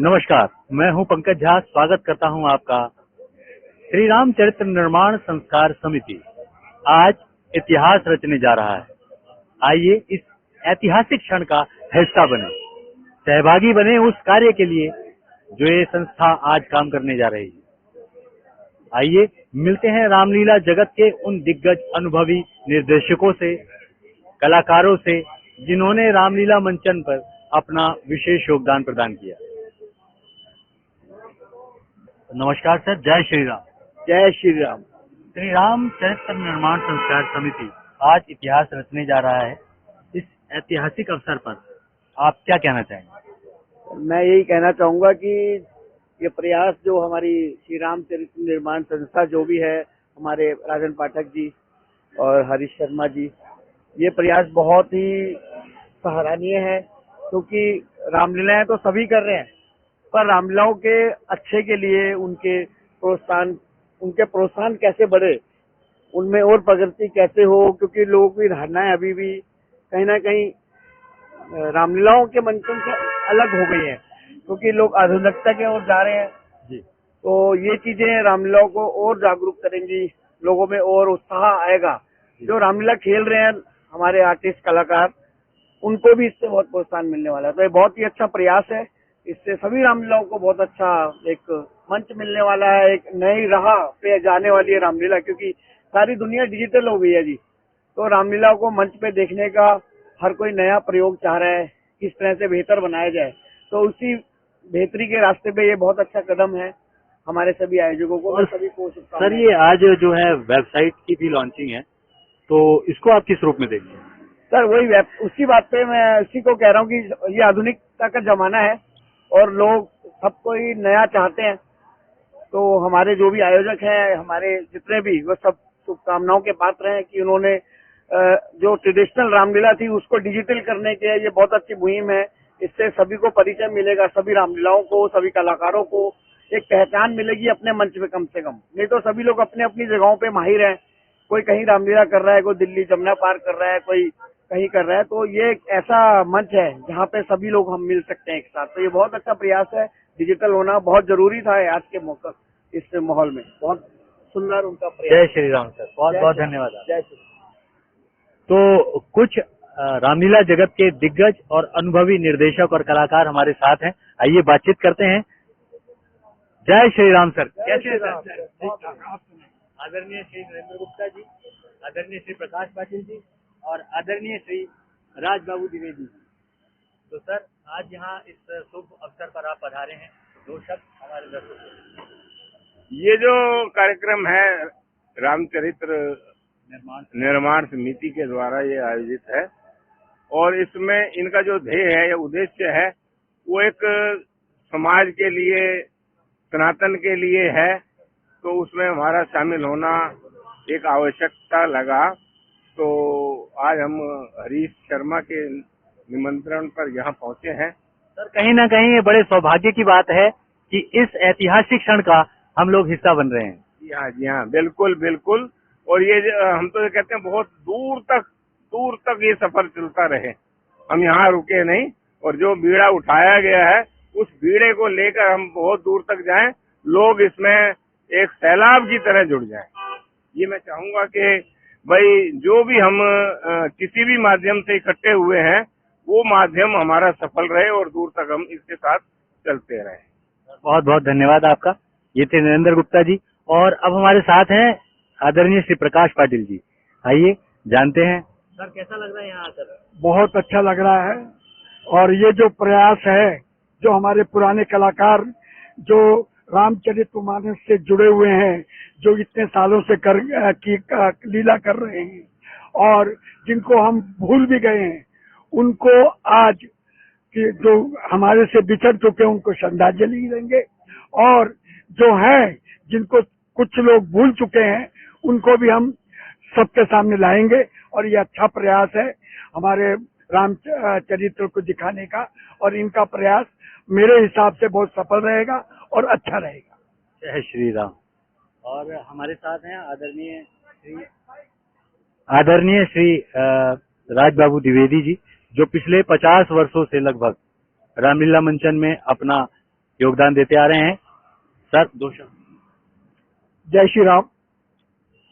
नमस्कार, मैं हूं पंकज झा। स्वागत करता हूं आपका श्री रामचरित्र निर्माण संस्कार समिति आज इतिहास रचने जा रहा है। आइए इस ऐतिहासिक क्षण का हिस्सा बने, सहभागी बने उस कार्य के लिए जो ये संस्था आज काम करने जा रही है। आइए मिलते हैं रामलीला जगत के उन दिग्गज अनुभवी निर्देशकों से, कलाकारों से, जिन्होंने रामलीला मंचन पर अपना विशेष योगदान प्रदान किया। नमस्कार सर, जय श्री राम। जय श्री राम। श्री राम चरित्र निर्माण संस्कार समिति आज इतिहास रचने जा रहा है। इस ऐतिहासिक अवसर पर आप क्या कहना चाहेंगे? मैं यही कहना चाहूंगा कि ये प्रयास जो हमारी श्री राम चरित्र निर्माण संस्था जो भी है, हमारे राजन पाठक जी और हरीश शर्मा जी, ये प्रयास बहुत ही सराहनीय है, क्योंकि रामलीलाएं तो सभी कर रहे हैं, पर रामलीलाओं के अच्छे के लिए उनके प्रोत्साहन कैसे बढ़े, उनमें और प्रगति कैसे हो, क्योंकि लोगों की धारणाएं अभी भी कहीं ना कहीं रामलीलाओं के मंचन से अलग हो गई है, क्योंकि लोग आधुनिकता की ओर जा रहे हैं जी। तो ये चीजें रामलीलाओं को और जागरूक करेंगी, लोगों में और उत्साह आएगा। जो रामलीला खेल रहे हैं हमारे आर्टिस्ट कलाकार, उनको भी इससे बहुत प्रोत्साहन मिलने वाला है। तो ये बहुत ही अच्छा प्रयास है, इससे सभी रामलीलाओं को बहुत अच्छा एक मंच मिलने वाला है, एक नई राह पे जाने वाली है रामलीला, क्योंकि सारी दुनिया डिजिटल हो गई है जी। तो रामलीला को मंच पे देखने का हर कोई नया प्रयोग चाह रहा है, किस तरह से बेहतर बनाया जाए। तो उसी बेहतरी के रास्ते पे ये बहुत अच्छा कदम है हमारे सभी आयोजकों को और सभी को। सर, ये आज जो है वेबसाइट की भी लॉन्चिंग है, तो इसको आप किस रूप में देखते हैं? सर वही उसी बात पे मैं उसी को कह रहा हूँ कि ये आधुनिकता का जमाना है और लोग सब कोई नया चाहते हैं। तो हमारे जो भी आयोजक हैं, हमारे जितने भी, वो सब शुभकामनाओं के पात्र हैं कि उन्होंने जो ट्रेडिशनल रामलीला थी उसको डिजिटल करने के ये बहुत अच्छी मुहिम है। इससे सभी को परिचय मिलेगा, सभी रामलीलाओं को, सभी कलाकारों को एक पहचान मिलेगी अपने मंच पे कम से कम। नहीं तो सभी लोग अपने अपनी जगहों पे माहिर हैं, कोई कहीं रामलीला कर रहा है, कोई दिल्ली जमुना पार कर रहा है, कोई कहीं कर रहा है। तो ये एक ऐसा मंच है जहाँ पे सभी लोग हम मिल सकते हैं एक साथ। तो ये बहुत अच्छा प्रयास है, डिजिटल होना बहुत जरूरी था आज के मौका, इस माहौल में। बहुत सुंदर उनका प्रयास। जय श्री राम सर, बहुत बहुत धन्यवाद। जय श्री राम। तो कुछ रामलीला जगत के दिग्गज और अनुभवी निर्देशक और कलाकार हमारे साथ हैं, आइए बातचीत करते हैं। जय श्री राम सर। कैसे सर? आदरणीय श्री नरेंद्र गुप्ता जी, आदरणीय श्री प्रकाश पाटिल जी और आदरणीय श्री राजबाबू द्विवेदी। तो सर, आज यहाँ इस शुभ अवसर पर आप पधारे हैं, दो शब्द हमारे दर्शकों। ये जो कार्यक्रम है रामचरित्र निर्माण समिति के द्वारा ये आयोजित है, और इसमें इनका जो ध्येय है या उद्देश्य है वो एक समाज के लिए, सनातन के लिए है। तो उसमें हमारा शामिल होना एक आवश्यकता लगा। तो आज हम हरीश शर्मा के निमंत्रण पर यहाँ पहुँचे हैं। सर, कहीं ना कहीं ये बड़े सौभाग्य की बात है कि इस ऐतिहासिक क्षण का हम लोग हिस्सा बन रहे हैं। जी हाँ, बिल्कुल बिल्कुल। और ये हम तो ये कहते हैं बहुत दूर तक ये सफर चलता रहे, हम यहाँ रुके नहीं। और जो बीड़ा उठाया गया है उस बीड़े को लेकर हम बहुत दूर तक जाएं, लोग इसमें एक सैलाब की तरह जुड़ जाएं। ये मैं चाहूंगा कि भाई जो भी हम किसी भी माध्यम से इकट्ठे हुए हैं, वो माध्यम हमारा सफल रहे और दूर तक हम इसके साथ चलते रहे। बहुत बहुत धन्यवाद आपका। ये थे नरेंद्र गुप्ता जी, और अब हमारे साथ हैं आदरणीय श्री प्रकाश पाटिल जी। आइए जानते हैं। सर, कैसा लग रहा है यहाँ आकर? बहुत अच्छा लग रहा है। और ये जो प्रयास है, जो हमारे पुराने कलाकार जो रामचरित्र मानस से जुड़े हुए हैं, जो इतने सालों से लीला कर रहे हैं और जिनको हम भूल भी गए हैं, उनको आज कि जो हमारे से बिछड़ चुके हैं उनको श्रद्धांजलि देंगे, और जो है जिनको कुछ लोग भूल चुके हैं उनको भी हम सबके सामने लाएंगे। और ये अच्छा प्रयास है हमारे रामचरित्र को दिखाने का, और इनका प्रयास मेरे हिसाब से बहुत सफल रहेगा और अच्छा रहेगा। जय श्री राम। और हमारे साथ हैं आदरणीय श्री राजबाबू द्विवेदी जी, जो पिछले 50 वर्षों से लगभग रामलीला मंचन में अपना योगदान देते आ रहे हैं। सर, 2 शब्द। जय श्री राम।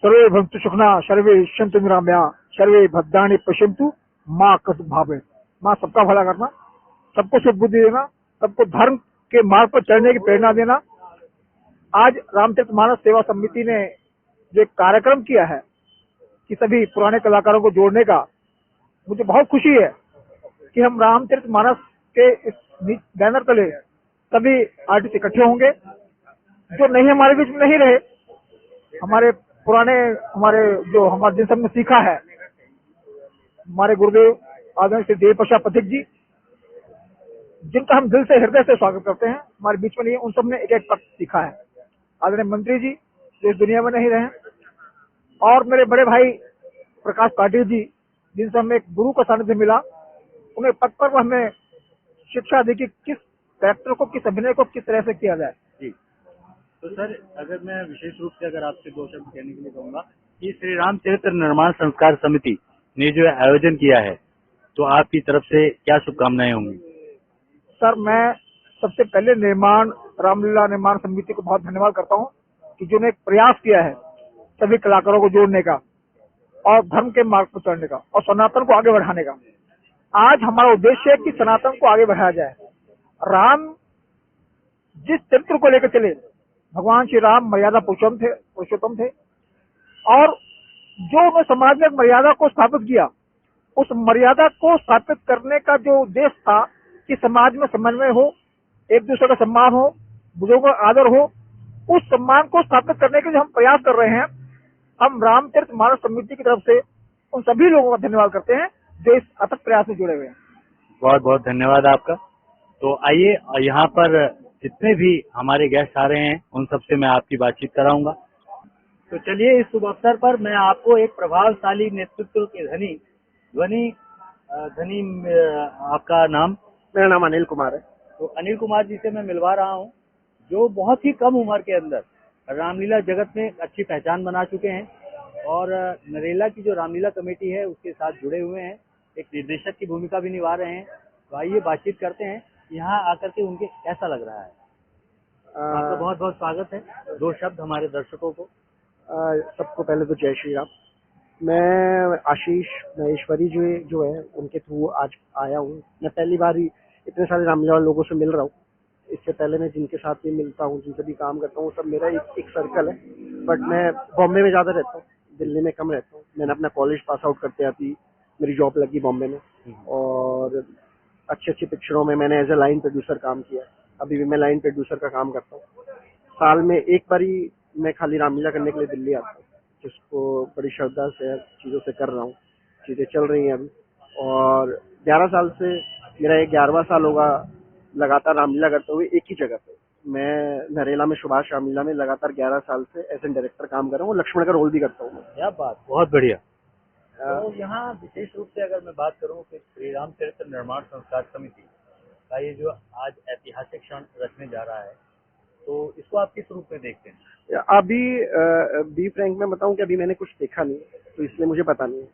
सर्वे भवन्तु सुखिनः, सर्वे सन्तु निरामया, सर्वे भद्राणि पश्यन्तु मां कस्तु भावेत्। मां सबका भला करना, सबको सद्बुद्धि देना, सबको धर्म के मार्ग पर चलने की प्रेरणा देना। आज रामचरितमानस सेवा समिति ने जो एक कार्यक्रम किया है कि सभी पुराने कलाकारों को जोड़ने का, मुझे बहुत खुशी है कि हम रामचरितमानस के इस बैनर तले सभी आर्टिस्ट इकट्ठे होंगे। जो नहीं हमारे बीच में नहीं रहे, हमारे पुराने, हमारे जिन सब ने सीखा है, हमारे गुरुदेव आदरणीय श्री देव प्रसाद पथिक जी, जिनका हम दिल से हृदय से स्वागत करते हैं, हमारे बीच में नहीं है, उन सब ने एक एक पक्ष सीखा है। आदरणीय मंत्री जी जो इस दुनिया में नहीं रहे, और मेरे बड़े भाई प्रकाश पाटिल जी, जिनसे हमें एक गुरु का सानिध्य मिला, उन्हें पद पर हमें शिक्षा दी कि किस कैरेक्टर को, किस अभिनय को किस तरह से किया जाए। जी, तो सर, अगर मैं विशेष रूप से अगर आपसे 2 शब्द कहने के लिए कहूँगा कि श्री रामचरित्र निर्माण संस्कार समिति ने जो आयोजन किया है, तो आपकी तरफ से क्या शुभकामनाएं होंगी? सर, मैं सबसे पहले रामलीला निर्माण समिति को बहुत धन्यवाद करता हूँ कि जिन्होंने एक प्रयास किया है सभी कलाकारों को जोड़ने का और धर्म के मार्ग पर चढ़ने का और सनातन को आगे बढ़ाने का। आज हमारा उद्देश्य है कि सनातन को आगे बढ़ाया जाए। राम जिस चरित्र को लेकर चले, भगवान श्री राम मर्यादा पुरुषोत्तम थे, और जो उन्होंने समाज में मर्यादा को स्थापित किया, उस मर्यादा को स्थापित करने का जो उद्देश्य था कि समाज में समन्वय हो, एक दूसरे का सम्मान हो, बुजुर्गों का आदर हो, उस सम्मान को स्थापित करने के लिए हम प्रयास कर रहे हैं। हम रामचरितमानस समिति की तरफ से उन सभी लोगों का धन्यवाद करते हैं जो इस अथक प्रयास में जुड़े हुए हैं। बहुत बहुत धन्यवाद आपका। तो आइए, यहाँ पर जितने भी हमारे गेस्ट आ रहे हैं उन सबसे मैं आपकी बातचीत कराऊंगा। तो चलिए, इस शुभ अवसर पर मैं आपको एक प्रभावशाली नेतृत्व के धनी आपका नाम? मेरा नाम अनिल कुमार है। तो अनिल कुमार जी से मैं मिलवा रहा हूँ, जो बहुत ही कम उम्र के अंदर रामलीला जगत में अच्छी पहचान बना चुके हैं और नरेला की जो रामलीला कमेटी है उसके साथ जुड़े हुए हैं, एक निर्देशक की भूमिका भी निभा रहे हैं। तो आइए बातचीत करते हैं, यहाँ आकर के उनके कैसा लग रहा है। आपका बहुत बहुत स्वागत है। 2 शब्द हमारे दर्शकों को। सबको पहले तो जय श्री राम। मैं आशीष महेश्वरी जो है उनके थ्रू आज आया हूँ। मैं पहली बार ही इतने सारे रामलीला लोगों से मिल रहा हूँ। इससे पहले मैं जिनके साथ भी मिलता हूँ, जिनसे भी काम करता हूँ, सब मेरा एक सर्कल है। बट मैं बॉम्बे में ज़्यादा रहता हूँ, दिल्ली में कम रहता हूँ। मैंने अपना कॉलेज पास आउट करते आती मेरी जॉब लगी बॉम्बे में, और अच्छी पिक्चरों में मैंने एज ए लाइन प्रोड्यूसर काम किया। अभी भी मैं लाइन प्रोड्यूसर का काम करता हूँ। साल में एक बार ही मैं खाली रामलीला करने के लिए दिल्ली आता हूँ, जिसको बड़ी श्रद्धा से चीज़ों से कर रहा हूँ। चीज़ें चल रही हैं अभी, और 11 साल से मेरा 11वां साल होगा लगातार रामलीला करते हुए एक ही जगह पे। मैं नरेला में सुभाष रामलीला में लगातार 11 साल से एज ए डायरेक्टर काम कर रहा हूँ, लक्ष्मण का रोल भी करता हूँ। क्या बात, बहुत बढ़िया। तो यहाँ विशेष रूप से अगर मैं बात करूँ कि श्री रामचरित्र निर्माण संस्कार समिति का ये जो आज ऐतिहासिक क्षण रचने जा रहा है, तो इसको आप किस रूप में देखते हैं? अभी बी फ्रैंक में बताऊं कि अभी मैंने कुछ देखा नहीं, तो इसलिए मुझे पता नहीं।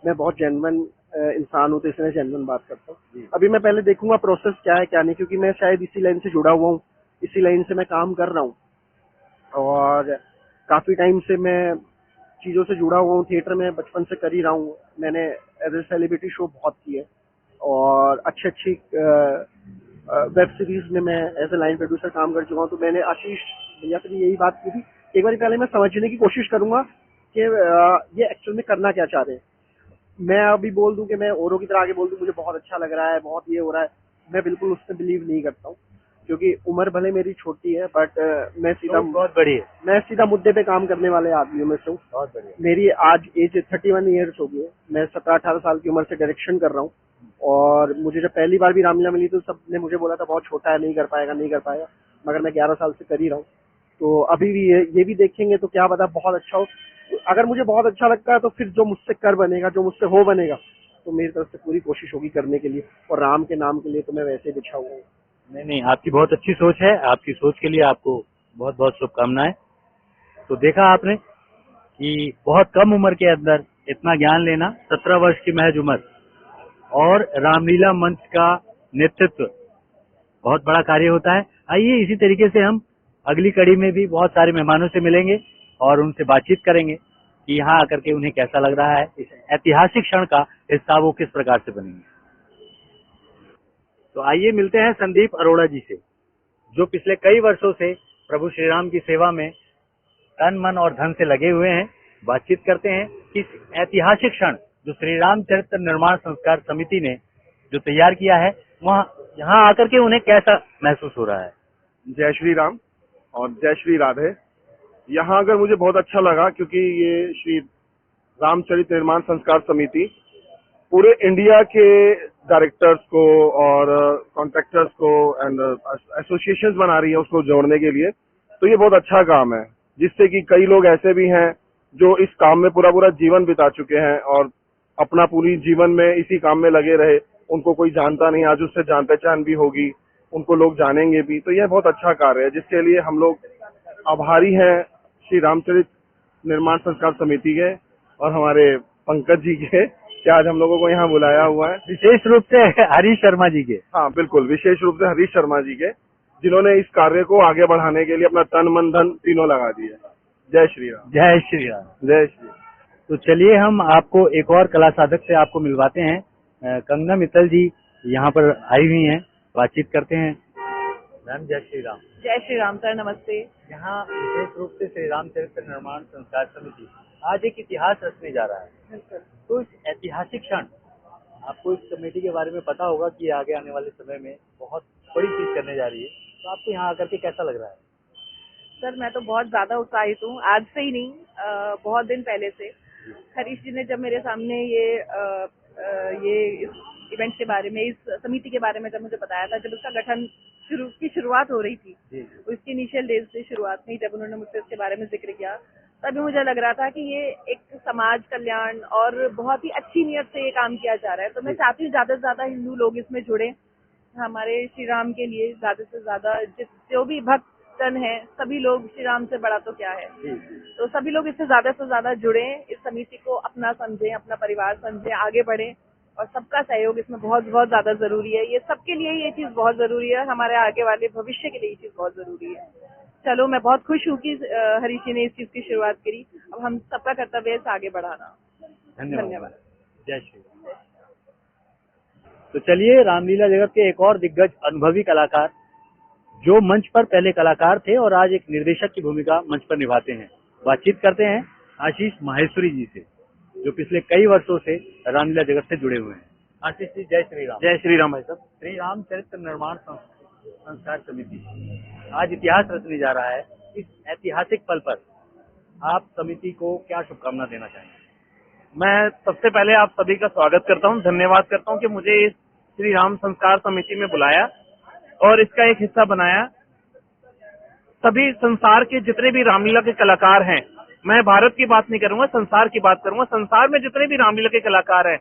मैं बहुत जेन्युइन इंसान हूँ, तो इसलिए जेन्युइन बात करता हूँ। अभी मैं पहले देखूंगा प्रोसेस क्या है क्या नहीं, क्योंकि मैं शायद इसी लाइन से जुड़ा हुआ हूँ, इसी लाइन से मैं काम कर रहा हूँ, और काफी टाइम से मैं चीजों से जुड़ा हुआ हूँ। थिएटर में बचपन से कर ही रहा हूँ। मैंने एज ए सेलिब्रिटी शो बहुत किए, और अच्छी वेब सीरीज में मैं एज ए लाइन प्रोड्यूसर काम कर चुका हूँ। तो मैंने आशीष भैया से भी यही बात की थी, एक बार पहले मैं समझने की कोशिश करूंगा कि ये एक्चुअल में करना क्या चाह रहे हैं। मैं अभी बोल दूं कि मैं औरों की तरह आगे बोल दूं मुझे बहुत अच्छा लग रहा है, बहुत ये हो रहा है, मैं बिल्कुल उससे बिलीव नहीं करता हूँ, क्योंकि उम्र भले मेरी छोटी है, बट मैं सीधा मुद्दे पे काम करने वाले आदमियों में से हूँ। बहुत बढ़िया। मेरी आज एज 31 ईयर्स हो गई है। मैं 17-18 साल की उम्र से डायरेक्शन कर रहा हूँ, और मुझे जब पहली बार भी रामलीला मिली तो सबने मुझे बोला था बहुत छोटा है, नहीं कर पाएगा, मगर मैं 11 साल से कर ही रहा हूँ। तो अभी भी ये भी देखेंगे तो क्या पता बहुत अच्छा हो। अगर मुझे बहुत अच्छा लगता है तो फिर जो मुझसे कर बनेगा, जो मुझसे हो बनेगा, तो मेरी तरफ से पूरी कोशिश होगी करने के लिए, और राम के नाम के लिए तो मैं वैसे ही बिछा हुआ हूँ। नहीं, आपकी बहुत अच्छी सोच है। आपकी सोच के लिए आपको बहुत बहुत शुभकामनाएं। तो देखा आपने कि बहुत कम उम्र के अंदर इतना ज्ञान लेना, 17 वर्ष की महज उम्र, और रामलीला मंच का नेतृत्व बहुत बड़ा कार्य होता है। आइए इसी तरीके से हम अगली कड़ी में भी बहुत सारे मेहमानों से मिलेंगे और उनसे बातचीत करेंगे कि यहाँ आकर के उन्हें कैसा लग रहा है, इस ऐतिहासिक क्षण का हिस्सा वो किस प्रकार से बनेंगे। तो आइए मिलते हैं संदीप अरोड़ा जी से, जो पिछले कई वर्षों से प्रभु श्री राम की सेवा में तन मन और धन से लगे हुए हैं। बातचीत करते हैं कि इस ऐतिहासिक क्षण जो श्री राम चरित्र निर्माण संस्कार समिति ने जो तैयार किया है, वहाँ यहाँ आकर के उन्हें कैसा महसूस हो रहा है। जय श्री राम और जय श्री राधे। यहाँ आकर मुझे बहुत अच्छा लगा, क्योंकि ये श्री रामचरित निर्माण संस्कार समिति पूरे इंडिया के डायरेक्टर्स को और कॉन्ट्रैक्टर्स को एंड एसोसिएशंस बना रही है उसको जोड़ने के लिए। तो ये बहुत अच्छा काम है, जिससे कि कई लोग ऐसे भी हैं जो इस काम में पूरा पूरा जीवन बिता चुके हैं और अपना पूरी जीवन में इसी काम में लगे रहे। उनको कोई जानता नहीं, आज उससे जान पहचान भी होगी, उनको लोग जानेंगे भी। तो यह बहुत अच्छा कार्य है, जिसके लिए हम लोग आभारी हैं श्री रामचरित निर्माण संस्कार समिति के और हमारे पंकज जी के, कि आज हम लोगों को यहाँ बुलाया हुआ है। विशेष रूप से हरीश शर्मा जी के। हाँ बिल्कुल, विशेष रूप से हरीश शर्मा जी के, जिन्होंने इस कार्य को आगे बढ़ाने के लिए अपना तन मन धन तीनों लगा दिया। जय श्री राम। जय श्री राम। जय श्री राम। तो चलिए हम आपको एक और कला साधक से आपको मिलवाते हैं। कंगना मित्तल जी यहाँ पर आई हुई हैं, बातचीत करते हैं। मैम जय श्री राम। जय श्री राम सर, नमस्ते। यहाँ विशेष रूप से श्री राम चरित्र निर्माण संस्कार समिति आज एक इतिहास रचने जा रहा है। तो इस ऐतिहासिक क्षण, आपको इस कमेटी के बारे में पता होगा कि आगे आने वाले समय में बहुत बड़ी चीज करने जा रही है, तो आपको यहाँ आकर के कैसा लग रहा है। सर मैं तो बहुत ज्यादा उत्साहित हूँ, आज से ही नहीं, बहुत दिन पहले से। हरीश जी ने जब मेरे सामने ये इस इवेंट के बारे में, इस समिति के बारे में जब मुझे बताया था, जब उसका गठन की शुरुआत हो रही थी, उसकी इनिशियल डेज से शुरुआत में जब उन्होंने मुझसे इसके बारे में जिक्र किया, तभी मुझे लग रहा था कि ये एक समाज कल्याण और बहुत ही अच्छी नियत से ये काम किया जा रहा है। तो मैं चाहती हूँ ज्यादा से ज्यादा हिंदू लोग इसमें जुड़े, हमारे श्री राम के लिए ज्यादा से ज्यादा जो भी भक्त जन है, सभी लोग, श्री राम से बड़ा तो क्या है, तो सभी लोग इससे ज्यादा से ज्यादा जुड़े, इस समिति को अपना समझें, अपना परिवार समझें, आगे बढ़े, और सबका सहयोग इसमें बहुत बहुत ज्यादा जरूरी है। ये सबके लिए ये चीज बहुत जरूरी है, हमारे आगे वाले भविष्य के लिए ये चीज बहुत जरूरी है। चलो, मैं बहुत खुश हूँ कि हरीश जी ने इस चीज की शुरुआत करी। अब हम सबका कर्तव्य है इसे आगे बढ़ाना। धन्यवाद। जय श्री राम। तो चलिए, रामलीला जगत के एक और दिग्गज अनुभवी कलाकार, जो मंच पर पहले कलाकार थे और आज एक निर्देशक की भूमिका मंच पर निभाते हैं, बातचीत करते हैं आशीष माहेश्वरी जी से, जो पिछले कई वर्षों से रामलीला जगत से जुड़े हुए हैं। आशीष जी जय श्री राम। जय श्री राम भाई साहब। श्री राम चरित्र निर्माण संस्कार समिति आज इतिहास रचने जा रहा है। इस ऐतिहासिक पल पर आप समिति को क्या शुभकामना देना चाहेंगे। मैं सबसे पहले आप सभी का स्वागत करता हूं, धन्यवाद करता हूं कि मुझे इस श्री राम संस्कार समिति में बुलाया और इसका एक हिस्सा बनाया। सभी संसार के जितने भी रामलीला के कलाकार हैं, मैं भारत की बात नहीं करूंगा, संसार की बात करूंगा, संसार में जितने भी रामलीला के कलाकार हैं,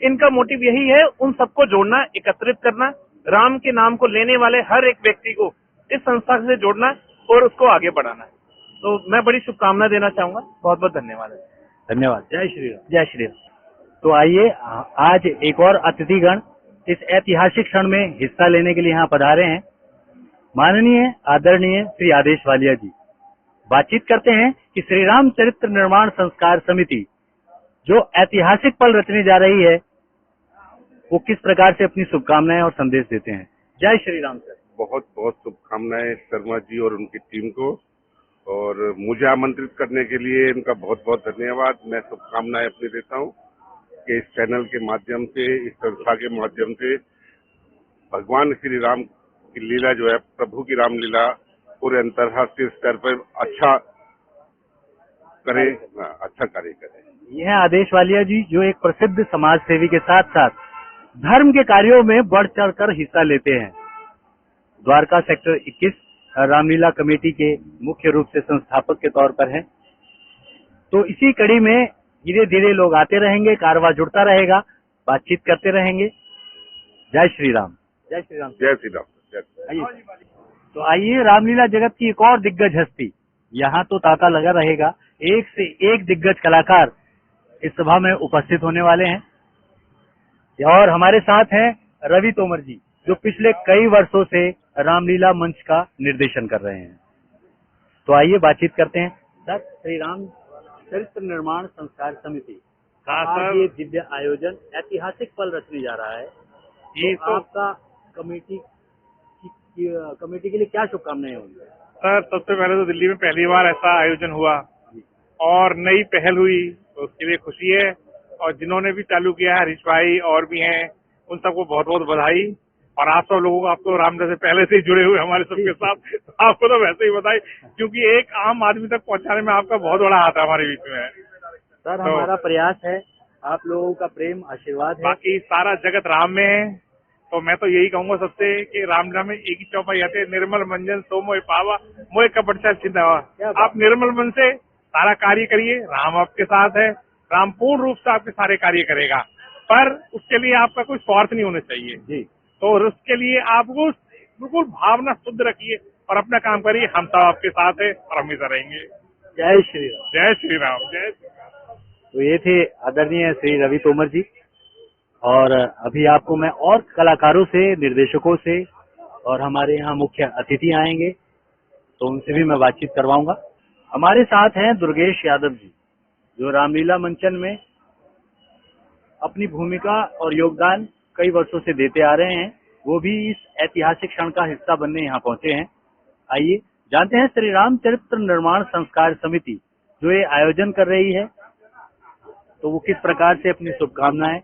इनका मोटिव यही है, उन सबको जोड़ना, एकत्रित करना, राम के नाम को लेने वाले हर एक व्यक्ति को इस संस्था से जोड़ना और उसको आगे बढ़ाना। तो मैं बड़ी शुभकामना देना चाहूंगा। बहुत बहुत धन्यवाद। धन्यवाद। जय श्री राम। जय श्री राम। तो आइए, आज एक और अतिथिगण इस ऐतिहासिक क्षण में हिस्सा लेने के लिए यहाँ पधारे हैं। माननीय आदरणीय श्री आदेश वालिया जी, बातचीत करते हैं कि श्री राम चरित्र निर्माण संस्कार समिति जो ऐतिहासिक पल रचने जा रही है, वो किस प्रकार से अपनी शुभकामनाएं और संदेश देते हैं। जय श्री राम सर। बहुत बहुत शुभकामनाएं शर्मा जी और उनकी टीम को, और मुझे आमंत्रित करने के लिए इनका बहुत बहुत धन्यवाद। मैं शुभकामनाएं अपनी देता हूं कि इस चैनल के माध्यम से, इस संस्था के माध्यम से भगवान श्री राम की लीला जो है, प्रभु की रामलीला पूरे अंतर्राष्ट्रीय स्तर पर अच्छा कार्य करे। ये है आदेश वालिया जी, जो एक प्रसिद्ध समाज सेवी के साथ साथ धर्म के कार्यों में बढ़ चढ़कर हिस्सा लेते हैं। द्वारका सेक्टर 21 रामलीला कमेटी के मुख्य रूप से संस्थापक के तौर पर हैं। तो इसी कड़ी में धीरे धीरे लोग आते रहेंगे, कारवा जुड़ता रहेगा, बातचीत करते रहेंगे। जय श्री राम। जय श्री राम। जय श्री राम। तो आइए, रामलीला जगत की एक और दिग्गज हस्ती, यहाँ तो तांता लगा रहेगा, एक से एक दिग्गज कलाकार इस सभा में उपस्थित होने वाले हैं। और हमारे साथ हैं रवि तोमर जी, जो पिछले कई वर्षों से रामलीला मंच का निर्देशन कर रहे हैं। तो आइए बातचीत करते हैं। सर, श्री राम चरित्र निर्माण संस्कार समिति का हाँ, आज सर। ये दिव्य आयोजन ऐतिहासिक पल रचने जा रहा है। ये तो तो आपका कमेटी के लिए क्या शुभकामनाएं होंगी? सर, सबसे पहले तो दिल्ली में पहली बार ऐसा आयोजन हुआ और नई पहल हुई, तो उसके लिए खुशी है। और जिन्होंने भी चालू किया है, हरीश भाई और भी हैं, उन सबको बहुत बहुत बधाई। और आप सब लोगों को, आप तो रामलीला से पहले से ही जुड़े हुए हमारे सबके साथ, तो आपको तो वैसे ही बधाई, क्योंकि एक आम आदमी तक पहुंचाने में आपका बहुत बड़ा हाथ है हमारे बीच में। सर, हमारा प्रयास है, आप लोगों का प्रेम आशीर्वाद है। बाकी सारा जगत राम में है, तो मैं तो यही कहूंगा सबसे कि रामलीला में एक ही चौपाई आते हैं, निर्मल मंजन सो मोय पावा मोय कपट से चिंता। क्या बात। आप निर्मल मन से सारा कार्य करिए, राम आपके साथ है, राम पूर्ण रूप से आपके सारे कार्य करेगा, पर उसके लिए आपका कोई स्वार्थ नहीं होना चाहिए जी। तो उसके लिए आपको बिल्कुल भावना शुद्ध रखिए और अपना काम करिए। हम सब आपके साथ है और हमेशा रहेंगे। जय श्री राम। जय श्री राम। जय श्री राम। तो ये थे आदरणीय श्री रवि तोमर जी। और अभी आपको मैं और कलाकारों से, निर्देशकों से और हमारे यहाँ मुख्य अतिथि आएंगे, तो उनसे भी मैं बातचीत करवाऊंगा। हमारे साथ हैं दुर्गेश यादव जी, जो रामलीला मंचन में अपनी भूमिका और योगदान कई वर्षों से देते आ रहे हैं। वो भी इस ऐतिहासिक क्षण का हिस्सा बनने यहाँ पहुंचे हैं। आइए जानते हैं श्री राम चरित्र निर्माण संस्कार समिति जो ये आयोजन कर रही है, तो वो किस प्रकार से अपनी शुभकामनाएं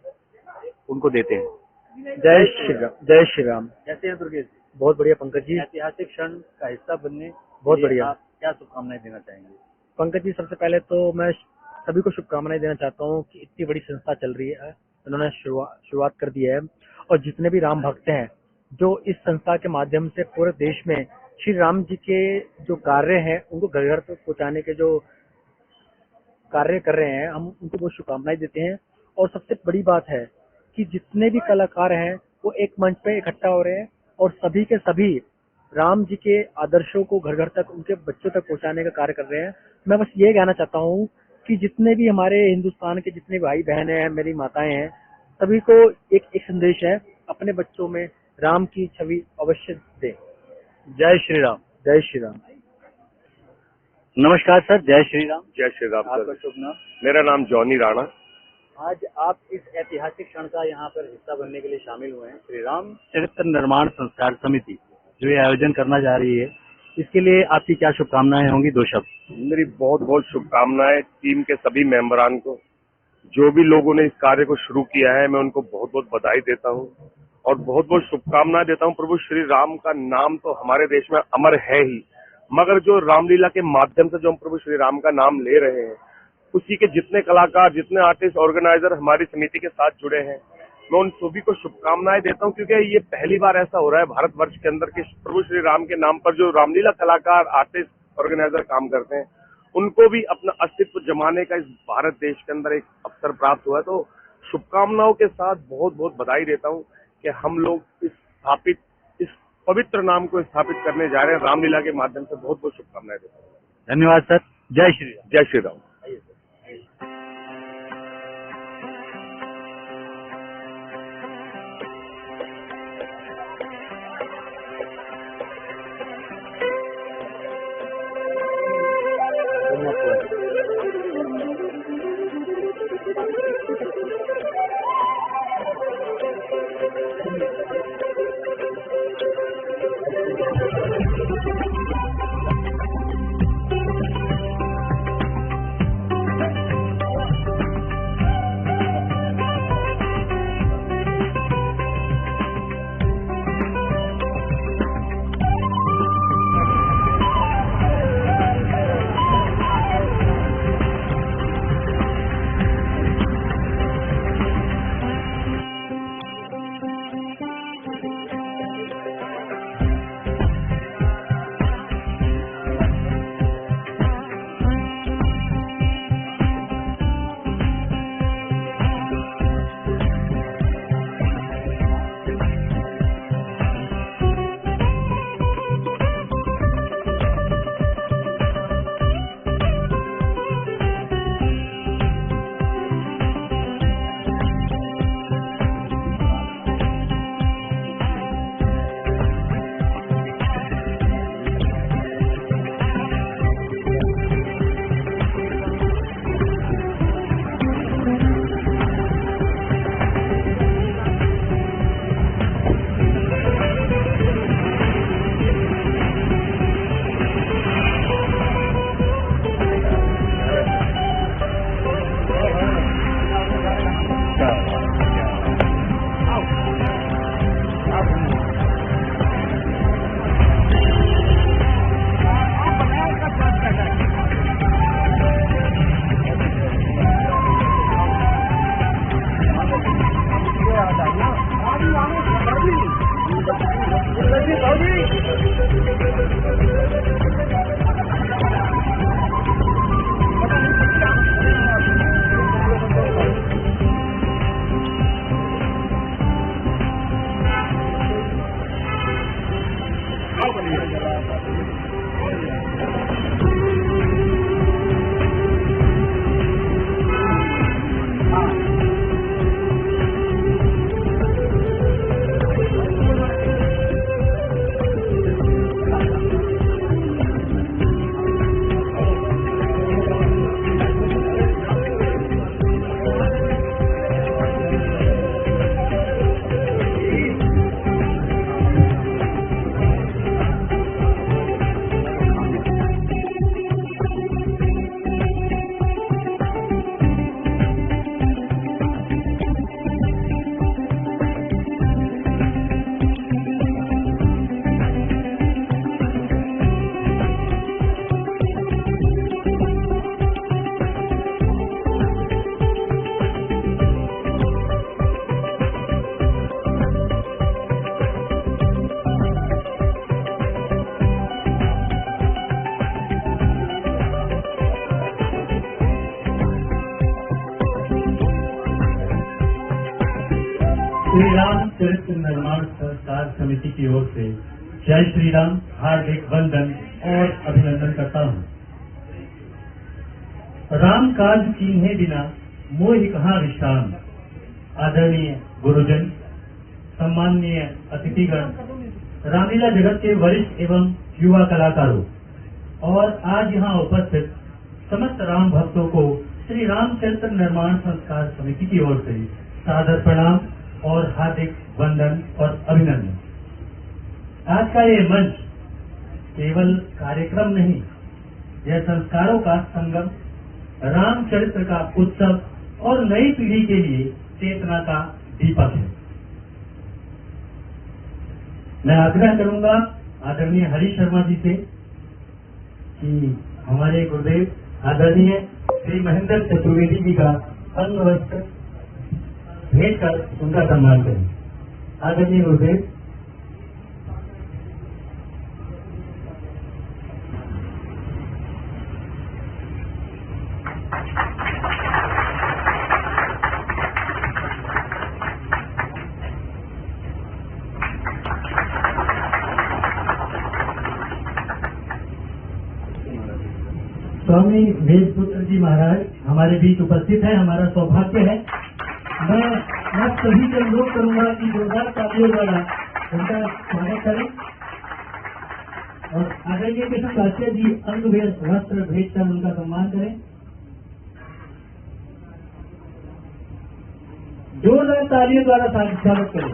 उनको देते हैं। जय श्री राम। जय श्री राम। कैसे हैं दुर्गेश जी? बहुत बढ़िया पंकज जी। ऐतिहासिक क्षण का हिस्सा बनने बहुत के लिए बढ़िया। आप क्या शुभकामनाएं देना चाहेंगे? पंकज जी, सबसे पहले तो मैं सभी को शुभकामनाएं देना चाहता हूँ कि इतनी बड़ी संस्था चल रही है, उन्होंने शुरुआत कर दी है, और जितने भी राम भक्त हैं जो इस संस्था के माध्यम से पूरे देश में श्री राम जी के जो कार्य हैं उनको घर घर तक पहुँचाने के जो कार्य कर रहे हैं, हम उनको बहुत शुभकामनाएं देते हैं। और सबसे बड़ी बात है कि जितने भी कलाकार हैं वो एक मंच पे इकट्ठा हो रहे हैं और सभी के सभी राम जी के आदर्शों को घर घर तक, उनके बच्चों तक पहुंचाने का कार्य कर रहे हैं। मैं बस ये कहना चाहता हूँ कि जितने भी हमारे हिंदुस्तान के जितने भाई बहन हैं, मेरी माताएं हैं, सभी को एक संदेश है, अपने बच्चों में राम की छवि अवश्य दें। जय श्री राम। जय श्री राम। नमस्कार सर, जय श्री राम। जय श्री राम आपका सर। शुभ नाम? मेरा नाम जॉनी राणा। आज आप इस ऐतिहासिक क्षण का यहाँ पर हिस्सा बनने के लिए शामिल हुए हैं। श्री राम चरित्र निर्माण संस्कार समिति जो ये आयोजन करना जा रही है, इसके लिए आपकी क्या शुभकामनाएं होंगी? दो शब्द। मेरी बहुत बहुत शुभकामनाएं टीम के सभी मेंबरान को, जो भी लोगों ने इस कार्य को शुरू किया है, मैं उनको बहुत बहुत बधाई देता हूं और बहुत बहुत शुभकामनाएं देता हूं। प्रभु श्री राम का नाम तो हमारे देश में अमर है ही, मगर जो रामलीला के माध्यम से जो हम प्रभु श्री राम का नाम ले रहे हैं, उसी के जितने कलाकार, जितने आर्टिस्ट, ऑर्गेनाइजर हमारी समिति के साथ जुड़े हैं, मैं उन सभी को शुभकामनाएं देता हूं, क्योंकि ये पहली बार ऐसा हो रहा है भारतवर्ष के अंदर कि प्रभु श्री राम के नाम पर जो रामलीला कलाकार, आर्टिस्ट, ऑर्गेनाइजर काम करते हैं, उनको भी अपना अस्तित्व जमाने का इस भारत देश के अंदर एक अवसर प्राप्त हुआ है। तो शुभकामनाओं के साथ बहुत बहुत बधाई देता हूं कि हम लोग इस पवित्र नाम को स्थापित करने जा रहे हैं रामलीला के माध्यम से। बहुत बहुत शुभकामनाएं देता हूँ। धन्यवाद सर। जय श्री राम। जय श्री राम। श्री राम चरित्र निर्माण संस्कार समिति की ओर से जय श्री राम, हार्दिक वंदन और अभिनंदन करता हूँ। राम काज कीन्हे बिना मोहि कहाँ विश्राम। आदरणीय गुरुजन, सम्माननीय अतिथिगण, रामलीला जगत के वरिष्ठ एवं युवा कलाकारों और आज यहाँ उपस्थित समस्त राम भक्तों को श्री रामचरित्र निर्माण संस्कार समिति की ओर से सादर प्रणाम और हार्दिक वंदन और अभिनंदन। आज का ये मंच केवल कार्यक्रम नहीं, यह संस्कारों का संगम, रामचरित्र का उत्सव और नई पीढ़ी के लिए चेतना का दीपक है। मैं आग्रह करूंगा आदरणीय हरीश शर्मा जी से कि हमारे गुरुदेव आदरणीय श्री महेंद्र चतुर्वेदी जी का अंग वस्त्र भेंट कर उनका सम्मान करें। आदरणीय गुरुदेव। स्वामी वेदपुत्र जी महाराज हमारे बीच उपस्थित है, हमारा सौभाग्य है। मैं सभी से अनुरोध करूंगा कि जोरदार तालियों द्वारा उनका स्वागत करें और आदरणीय कृष्ण काश्यप जी अंग वस्त्र भेंट कर उनका सम्मान करें। जोरदार तालियों द्वारा स्वागत करें।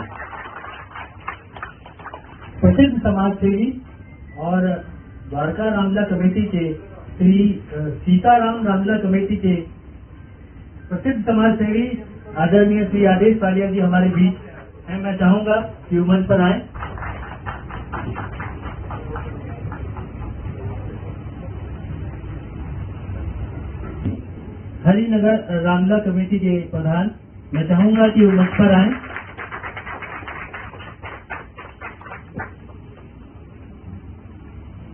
प्रसिद्ध समाज सेवी और द्वारका रामलीला कमेटी के श्री सीताराम रामलीला कमेटी के प्रसिद्ध समाज सेवी आदरणीय श्री आदेश पालिया जी हमारे बीच हैं। मैं चाहूंगा कि वो मंच पर आए। हरिनगर रामलीला कमेटी के प्रधान, मैं चाहूंगा कि वो मंच पर आए।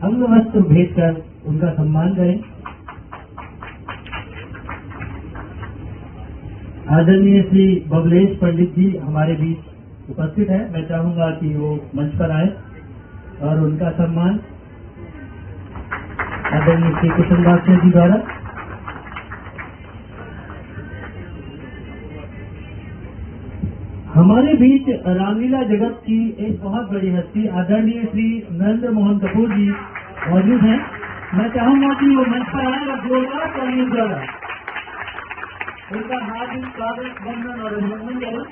अंग वस्त्र भेंट कर उनका सम्मान करें। आदरणीय श्री बबलेश पंडित जी हमारे बीच उपस्थित है। मैं चाहूंगा कि वो मंच पर आए और उनका सम्मान आदरणीय श्री कृष्ण काश्यप जी द्वारा। हमारे बीच रामलीला जगत की एक बहुत बड़ी हस्ती आदरणीय श्री नरेंद्र मोहन कपूर जी मौजूद हैं। मैं चाहूंगा कि वो मंच पर आए और जोरदार तालियों द्वारा उनका हार्दिक स्वागत, वंदन और अभिनंदन करें।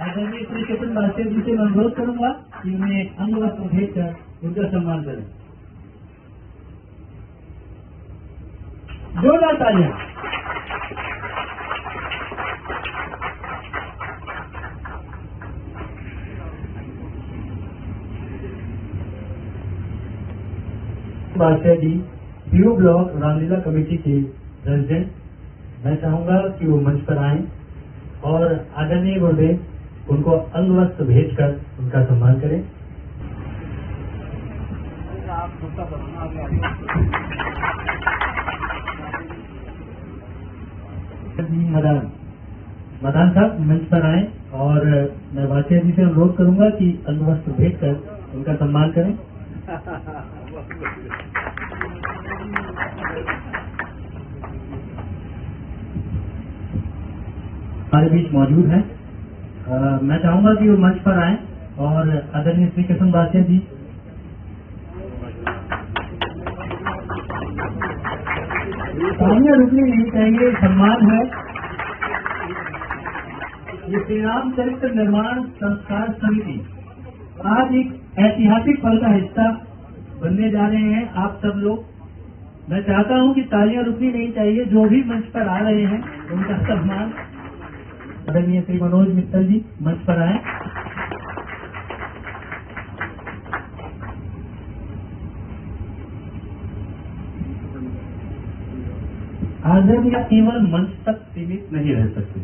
आदरणीय श्री कृष्ण काश्यप जी से मैं अनुरोध करूंगा कि उन्हें अंग वस्त्र भेंट कर उनका सम्मान करें। जोरदार तालियां। काश्यप जी बीओ ब्लॉक रामलीला कमेटी के प्रेसिडेंट, मैं चाहूंगा कि वो मंच पर आए और आदरणीय गुरुदेव उनको अंग वस्त्र भेंट कर उनका सम्मान करें। मदान साहब मंच पर आए और मैं वासिया जी से अनुरोध करूंगा कि अंग वस्त्र भेंट कर उनका सम्मान करें। हमारे बीच मौजूद हैं। मैं चाहूंगा कि वो मंच पर आए और आदरणीय श्री कृष्ण काश्यप जी तालियां रुकनी नहीं चाहिए, सम्मान है। ये श्री रामचरित्र निर्माण संस्कार समिति आज एक ऐतिहासिक पल का हिस्सा बनने जा रहे हैं आप सब लोग। मैं चाहता हूं कि तालियां रुकनी नहीं चाहिए, जो भी मंच पर आ रहे हैं उनका सम्मान। आदरणीय श्री मनोज मित्तल जी मंच पर आए। आदरणीय केवल मंच तक सीमित नहीं रह सकते।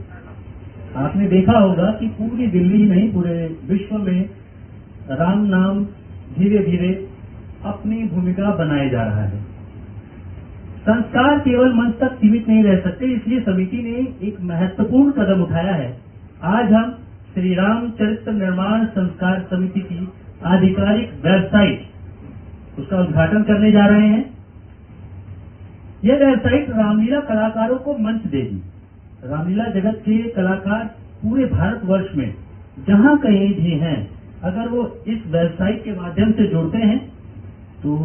आपने देखा होगा कि पूरी दिल्ली नहीं, पूरे विश्व में राम नाम धीरे धीरे अपनी भूमिका बनाए जा रहा है। संस्कार केवल मंच तक सीमित नहीं रह सकते, इसलिए समिति ने एक महत्वपूर्ण कदम उठाया है। आज हम श्री रामचरित्र निर्माण संस्कार समिति की आधिकारिक वेबसाइट उसका उद्घाटन करने जा रहे हैं। यह वेबसाइट रामलीला कलाकारों को मंच देगी। रामलीला जगत के कलाकार पूरे भारतवर्ष में जहां कहीं भी हैं, अगर वो इस वेबसाइट के माध्यम से जुड़ते हैं तो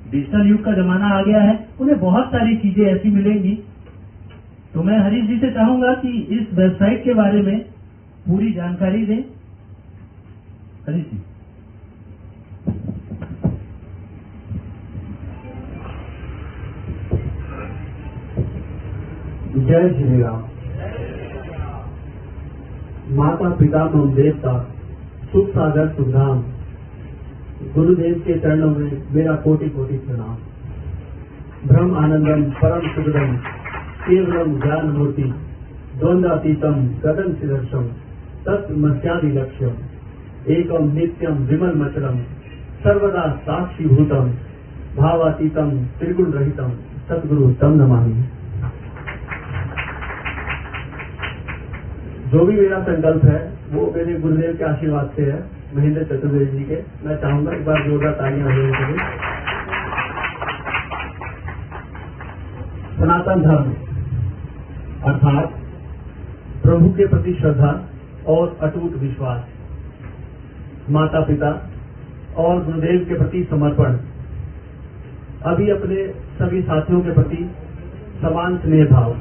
डिजिटल युग का जमाना आ गया है, उन्हें बहुत सारी चीजें ऐसी मिलेंगी। तो मैं हरीश जी से चाहूंगा कि इस वेबसाइट के बारे में पूरी जानकारी दें। हरीश जी। जय श्री राम। माता पिता मम देवता सुख सागर सुधाम, गुरुदेव के चरणों में मेरा कोटि कोटि प्रणाम। ब्रह्म आनंदम परम सुखदम केवलम ज्ञान मूर्ति द्वंद्वातीतम गगन शिदर्शम तत्मस्यादि लक्ष्यम एकम नित्यम विमल मचलम सर्वदा साक्षी भूतम भावातीतम त्रिगुण रहितम सद्गुरु तम नमामि। जो भी मेरा संकल्प है वो मेरे गुरुदेव के आशीर्वाद से है, महेंद्र चतुर्वेदी जी के। मैं चाहूंगा एक बार जोरदार तालियां हो जाए। सनातन धर्म अर्थात प्रभु के प्रति श्रद्धा और अटूट विश्वास, माता पिता और गुरुदेव के प्रति समर्पण, अभी अपने सभी साथियों के प्रति समान स्नेह भाव,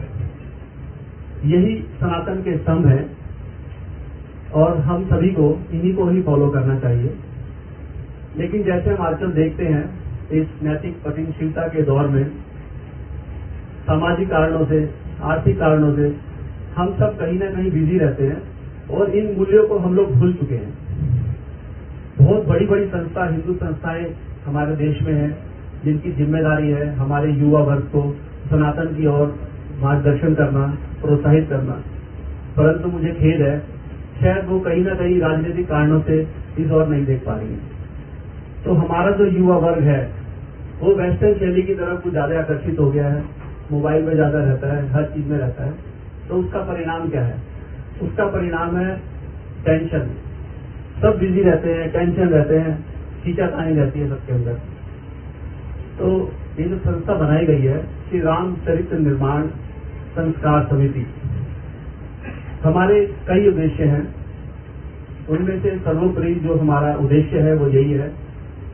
यही सनातन के स्तंभ है और हम सभी को इन्हीं को ही फॉलो करना चाहिए। लेकिन जैसे हम आजकल देखते हैं इस नैतिक पतनशीलता के दौर में सामाजिक कारणों से, आर्थिक कारणों से हम सब कहीं ना कहीं बिजी रहते हैं और इन मूल्यों को हम लोग भूल चुके हैं। बहुत बड़ी बड़ी संस्था, हिंदू संस्थाएं हमारे देश में हैं जिनकी जिम्मेदारी है हमारे युवा वर्ग को सनातन की ओर मार्गदर्शन करना, प्रोत्साहित करना। परंतु मुझे खेद है, शायद वो कहीं ना कहीं राजनीतिक कारणों से इस ओर नहीं देख पा रही है। तो हमारा जो युवा वर्ग है वो वेस्टर्न शैली की तरफ कुछ ज्यादा आकर्षित हो गया है, मोबाइल में ज्यादा रहता है, हर चीज में रहता है। तो उसका परिणाम क्या है? उसका परिणाम है टेंशन। सब बिजी रहते हैं, टेंशन रहते हैं, खींचातानी रहती है सबके अंदर। तो ये जो संस्था बनाई गई है श्री रामचरित्र निर्माण संस्कार समिति, हमारे कई उद्देश्य हैं। उनमें से सर्वोपरि जो हमारा उद्देश्य है वो यही है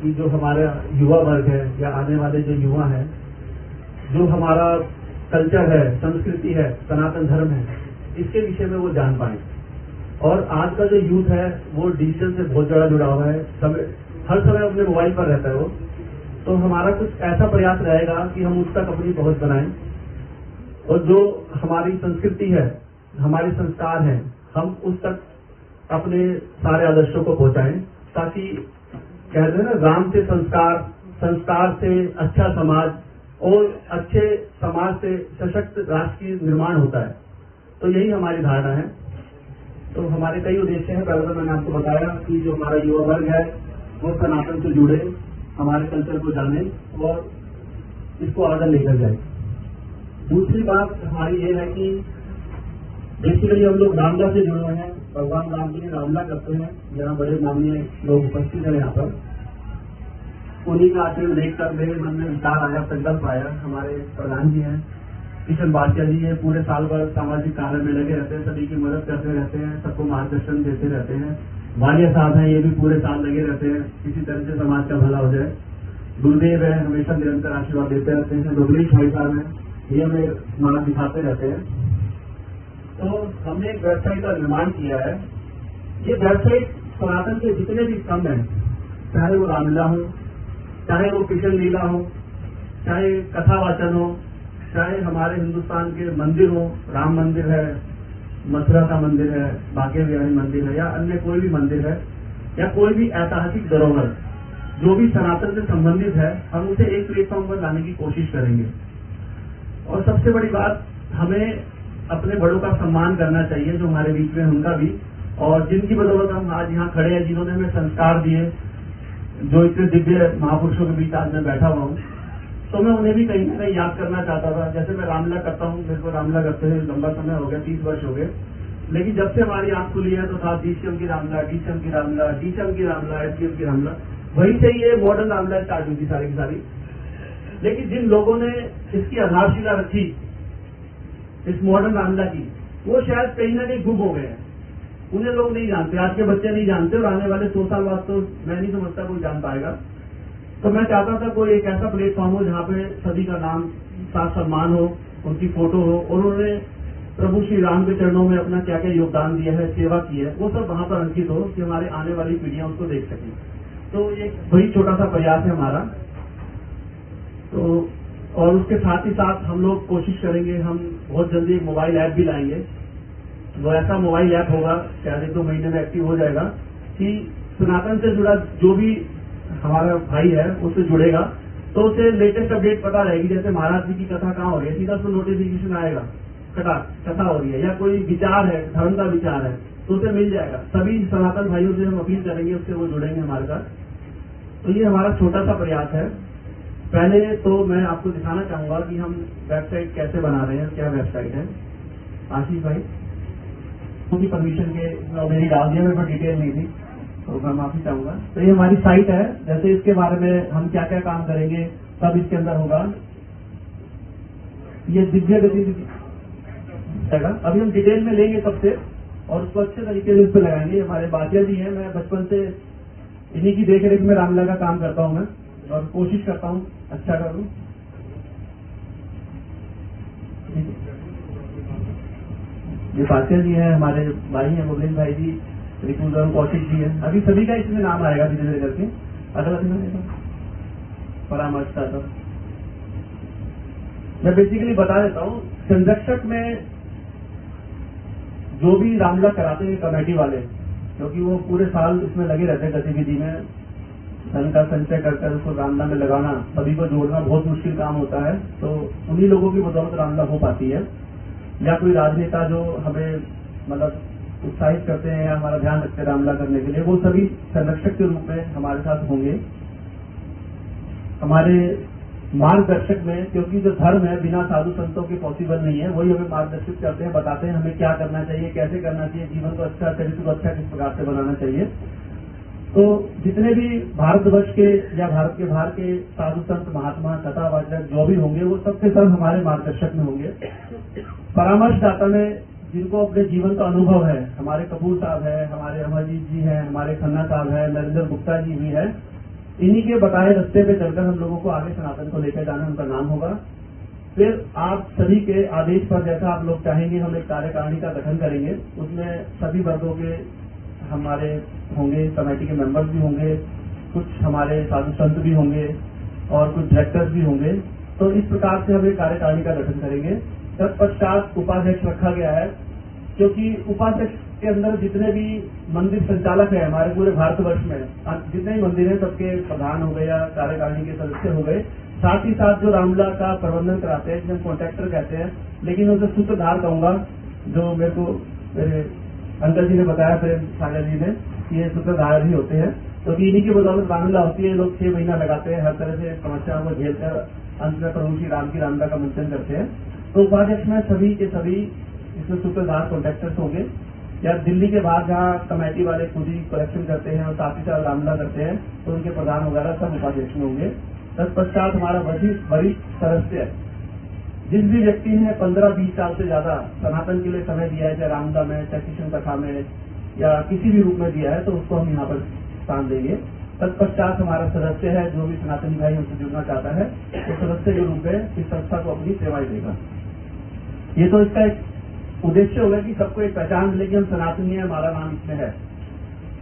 कि जो हमारा युवा वर्ग है या आने वाले जो युवा हैं, जो हमारा कल्चर है, संस्कृति है, सनातन धर्म है, इसके विषय में वो जान पाए। और आज का जो यूथ है वो डिजिटल से बहुत ज्यादा जुड़ा हुआ है, हर समय अपने मोबाइल पर रहता है वो। तो हमारा कुछ ऐसा प्रयास रहेगा कि हम उस तक अपनी पहुंच बनाएं और जो हमारी संस्कृति है, हमारे संस्कार हैं, हम उस तक अपने सारे आदर्शों को पहुंचाएं, ताकि कहते हैं ना, राम से संस्कार, संस्कार से अच्छा समाज और अच्छे समाज से सशक्त राष्ट्र की निर्माण होता है। तो यही हमारी धारणा है। तो हमारे कई उद्देश्य हैं। पहले तो मैंने आपको बताया कि जो हमारा युवा वर्ग है वो सनातन से जुड़े, हमारे कल्चर को जाने और इसको आगे लेकर जाए। दूसरी बात हमारी ये है कि बेसिकली हम लोग रामलीला से जुड़े हुए हैं, भगवान राम की रामलीला करते हैं। यहाँ बड़े माननीय लोग उपस्थित हैं यहाँ पर, उन्हीं का आचरण देखकर मेरे मन में विचार आया, संकल्प आया। हमारे प्रधान जी हैं किशन बाटिया जी, ये पूरे साल भर सामाजिक कार्य में लगे रहते हैं, सभी की मदद करते रहते हैं, सबको मार्गदर्शन देते रहते हैं। वालिया साहब हैं, ये भी पूरे साल लगे रहते हैं, किसी तरह से समाज का भला हो जाए। गुरुदेव है, हमेशा निरंतर आशीर्वाद देते रहते हैं। डोगरीश भाई साहब हैं, ये हमें मार्ग दिखाते रहते हैं। तो हमने एक वेबसाइट का निर्माण किया है। ये वेबसाइट सनातन के जितने भी स्तंभ हैं, चाहे वो रामलीला हो, चाहे वो कृष्ण लीला हो, चाहे कथा वाचन हो, चाहे हमारे हिंदुस्तान के मंदिर हो, राम मंदिर है, मथुरा का मंदिर है, बांके बिहारी मंदिर है, या अन्य कोई भी मंदिर है, या कोई भी ऐतिहासिक धरोहर जो भी सनातन से संबंधित है, हम उसे एक प्लेटफॉर्म पर लाने की कोशिश करेंगे। और सबसे बड़ी बात, हमें अपने बड़ों का सम्मान करना चाहिए, जो हमारे बीच में उनका भी, और जिनकी बदौलत हम आज यहाँ खड़े हैं, जिन्होंने हमें संस्कार दिए, जो इतने दिव्य महापुरुषों के बीच आज मैं बैठा हुआ हूँ। तो मैं उन्हें भी कहीं ना कहीं याद करना चाहता था। जैसे मैं रामलीला करता हूँ, मेरे को रामलीला करते हुए लंबा समय हो गया, 30 वर्ष हो गए। लेकिन जब से हमारी आंख खुली है तो था डीसीएम की रामला, डीसीएम की रामला, डीसीएम की रामला, एसडीएम की रामला, वहीं से ये मॉडर्न रामला स्टार्ट हुई थी सारी की सारी। लेकिन जिन लोगों ने इसकी आधारशिला रखी इस मॉडर्न रामला की, वो शायद कहीं ना कहीं गुम हो गए हैं। उन्हें लोग नहीं जानते, आज के बच्चे नहीं जानते, और आने वाले 100 साल बाद तो मैं नहीं समझता कोई जान पाएगा। तो मैं चाहता था कोई एक ऐसा प्लेटफॉर्म हो जहाँ पे सभी का नाम साथ सम्मान हो, उनकी फोटो हो, और उन्होंने प्रभु श्री राम के चरणों में अपना क्या क्या योगदान दिया है, सेवा की है, वो सब वहां पर अंकित हो कि हमारे आने वाली पीढ़ियां उसको देख सकें। तो एक वही छोटा सा प्रयास है हमारा। तो और उसके साथ ही साथ हम लोग कोशिश करेंगे, हम बहुत जल्दी एक मोबाइल ऐप भी लाएंगे। वो ऐसा मोबाइल ऐप होगा, शायद 1-2 महीने में एक्टिव हो जाएगा, कि सनातन से जुड़ा जो भी हमारा भाई है उससे जुड़ेगा तो उसे लेटेस्ट अपडेट पता रहेगी। जैसे महाराज जी की कथा कहाँ हो रही है, सीधा उसको नोटिफिकेशन आएगा, कथा हो रही है, या कोई विचार है, धर्म का विचार है, तो उसे मिल जाएगा। सभी सनातन भाइयों से हम अपील करेंगे, उससे वो जुड़ेंगे हमारे साथ। तो ये हमारा छोटा सा प्रयास है। पहले तो मैं आपको दिखाना चाहूंगा कि हम वेबसाइट कैसे बना रहे हैं, क्या वेबसाइट है। आशीष भाई, उनकी परमिशन के मेरी डाल दिया, मेरे पर डिटेल नहीं थी, तो मैं माफी चाहूंगा। तो ये हमारी साइट है, जैसे इसके बारे में हम क्या क्या काम करेंगे सब इसके अंदर होगा। ये दिव्य गतिविधि अभी हम डिटेल में लेंगे सबसे, और उसको अच्छे तरीके से उस पर लगाएंगे। हमारे बातिया जी हैं, मैं बचपन से इन्हीं की देख रेख में रामला का काम करता हूँ मैं, और कोशिश करता हूँ अच्छा करूँ। ये बातिया जी हैं, हमारे भाई हैं गोविंद भाई जी, रिपुदर कौशिक जी हैं। अभी सभी का इसमें नाम आएगा धीरे धीरे करके। अगला दिन परामर्श था। मैं बेसिकली बता देता हूँ, संरक्षक में जो भी रामला कराते हैं कमेटी वाले, क्योंकि वो पूरे साल इसमें लगे रहते हैं गतिविधि में, धन का संचय करकर उसको रामला में लगाना, सभी को जोड़ना बहुत मुश्किल काम होता है। तो उन्हीं लोगों की बदौलत रामला हो पाती है। या कोई राजनेता जो हमें मतलब उत्साहित करते हैं या हमारा ध्यान रखते हैं रामला करने के लिए, वो सभी संरक्षक के रूप में हमारे साथ होंगे। हमारे मार्गदर्शक में, क्योंकि जो धर्म है बिना साधु संतों के पॉसिबल नहीं है, वही हमें मार्गदर्शित करते हैं, बताते हैं हमें क्या करना चाहिए, कैसे करना चाहिए, जीवन को अच्छा, चरित्र को अच्छा किस प्रकार से बनाना चाहिए। तो जितने भी भारतवर्ष के या भारत के बाहर के साधु संत, महात्मा, कथावाचक जो भी होंगे, वो सबके सब हमारे मार्गदर्शक में होंगे। परामर्शदाता में जिनको अपने जीवन का अनुभव है, हमारे कपूर साहब है, हमारे अमरजीत जी हैं, हमारे खन्ना साहब है, नरेंद्र गुप्ता जी भी है। इन्हीं के बताए रास्ते पे चलकर हम लोगों को आगे सनातन को लेकर जाना, उनका नाम होगा। फिर आप सभी के आदेश पर जैसा आप लोग चाहेंगे, हम एक कार्यकारिणी का गठन करेंगे। उसमें सभी वर्गों के हमारे होंगे, कमेटी के मेंबर्स भी होंगे, कुछ हमारे साधु संत भी होंगे और कुछ डायरेक्टर्स भी होंगे। तो इस प्रकार से हम एक कार्यकारिणी का गठन करेंगे। तत्पश्चात उपाध्यक्ष रखा गया है, क्योंकि उपाध्यक्ष के अंदर जितने भी मंदिर संचालक है हमारे पूरे भारतवर्ष में, जितने भी मंदिर हैं सबके प्रधान हो गए या कार्यकारिणी के सदस्य हो गए। साथ ही साथ जो रामला का प्रबंधन कराते हैं, जिन्हें कॉन्ट्रैक्टर कहते हैं, लेकिन उसे सूत्रधार कहूंगा, जो मेरे को मेरे अंकल जी ने बताया, प्रेम सागर जी ने, कि ये सूत्रधार ही होते हैं। क्योंकि इन्हीं की बदौलत रामला होती है। लोग 6 महीना लगाते हैं, हर तरह से समस्याओं को झेलकर अंत में प्रभु श्री राम की रामला का मंचन करते हैं। तो उपाध्यक्ष में सभी के सभी इसमें सूत्रधार कॉन्ट्रैक्टर्स होंगे, या दिल्ली के बाहर जहाँ कमेटी वाले खुद ही कलेक्शन करते हैं और साथ ही साथ रामला करते हैं, तो उनके प्रधान वगैरह सब उपाध्यक्ष में होंगे। तत्पश्चात हमारा वरिष्ठ सदस्य, जिस भी व्यक्ति ने 15-20 साल से ज्यादा सनातन के लिए समय दिया है, चाहे रामला में, चाहे कृष्ण कथा में, या किसी भी रूप में दिया है, तो उसको हम यहाँ पर स्थान देंगे। तत्पश्चात हमारा सदस्य है, जो भी सनातनी भाई उनसे जुड़ना चाहता है, तो सदस्य के रूप में इस संस्था को अपनी सेवाएं देगा। ये तो इसका एक उद्देश्य होगा कि सबको एक पहचान मिलेगी, हम सनातनी है, हमारा नाम इसमें है।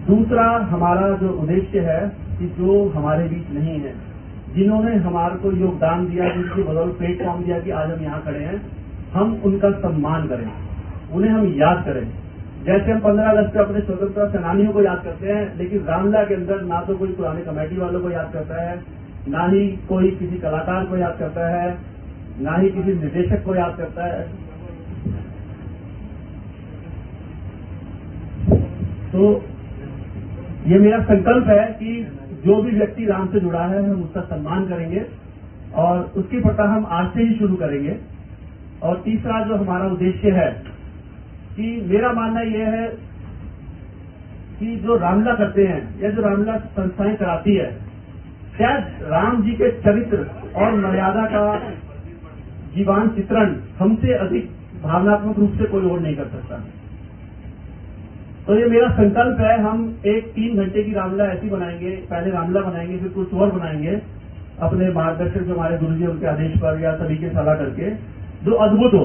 दूसरा हमारा जो उद्देश्य है कि जो हमारे बीच नहीं है, जिन्होंने हमारे को योगदान दिया, जिनकी बदौलत प्लेटफॉर्म दिया कि आज हम यहाँ खड़े हैं, हम उनका सम्मान करें, उन्हें हम याद करें। जैसे हम 15 अगस्त को अपने स्वतंत्रता सेनानियों को याद करते हैं, लेकिन रामला के अंदर ना तो कोई पुराने कमेटी वालों को याद करता है, ना ही कोई किसी कलाकार को याद करता है, ना ही किसी निर्देशक को याद करता है। तो ये मेरा संकल्प है कि जो भी व्यक्ति राम से जुड़ा है, हम उसका सम्मान करेंगे और उसकी प्रथा हम आज से ही शुरू करेंगे। और तीसरा जो हमारा उद्देश्य है कि मेरा मानना यह है कि जो रामलीला करते हैं या जो रामलीला संस्थाएं कराती है, शायद राम जी के चरित्र और मर्यादा का जीवान चित्रण हमसे अधिक भावनात्मक रूप से कोई और नहीं कर सकता। तो ये मेरा संकल्प है, हम एक 3 घंटे की रामलीला ऐसी बनाएंगे, पहले रामलीला बनाएंगे, फिर कुछ और बनाएंगे अपने मार्गदर्शक जो हमारे गुरु जी उनके आदेश पर या सभी की सलाह करके, जो अद्भुत हो।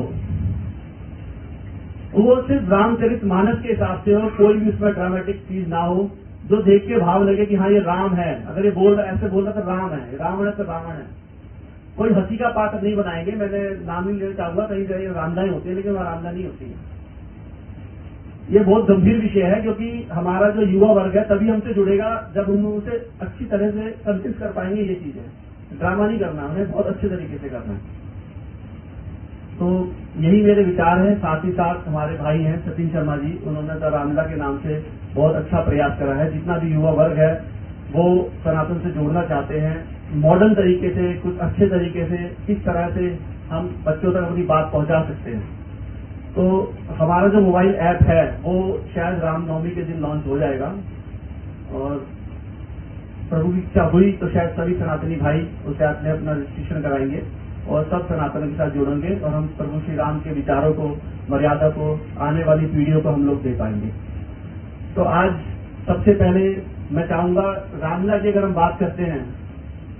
वो सिर्फ रामचरित मानस के हिसाब से हो, कोई भी उसमें ड्रामेटिक चीज ना हो, जो देख के भाव लगे कि हाँ ये राम है। अगर ये ऐसे बोल रहा तो राम है, रावण है तो रावण है। कोई हंसी का पात्र नहीं बनाएंगे, मैंने नाम नहीं लेना चाहूंगा, कहीं जगह रामदा ही होती है, लेकिन वह रामदा नहीं होती है। ये बहुत गंभीर विषय है, क्योंकि हमारा जो युवा वर्ग है तभी हमसे जुड़ेगा जब हम उसे अच्छी तरह से कन्विंस कर पाएंगे। ये चीजें ड्रामा नहीं करना, हमें बहुत अच्छे तरीके से करना है। तो यही मेरे विचार है। साथ ही साथ हमारे भाई हैं सतीश शर्मा जी, उन्होंने तो रामलीला के नाम से बहुत अच्छा प्रयास करा है। जितना भी युवा वर्ग है वो सनातन से जोड़ना चाहते हैं, मॉडर्न तरीके से, कुछ अच्छे तरीके से, किस तरह से हम बच्चों तक अपनी बात पहुंचा सकते हैं। तो हमारा जो मोबाइल ऐप है वो शायद रामनवमी के दिन लॉन्च हो जाएगा, और प्रभु की इच्छा हुई तो शायद सभी सनातनी भाई उस ऐप में अपना रजिस्ट्रेशन कराएंगे और सब सनातन के साथ जुड़ेंगे, और हम प्रभु श्री राम के विचारों को, मर्यादा को आने वाली पीढ़ियों को हम लोग दे पाएंगे। तो आज सबसे पहले मैं चाहूंगा, रामलीला की अगर हम बात करते हैं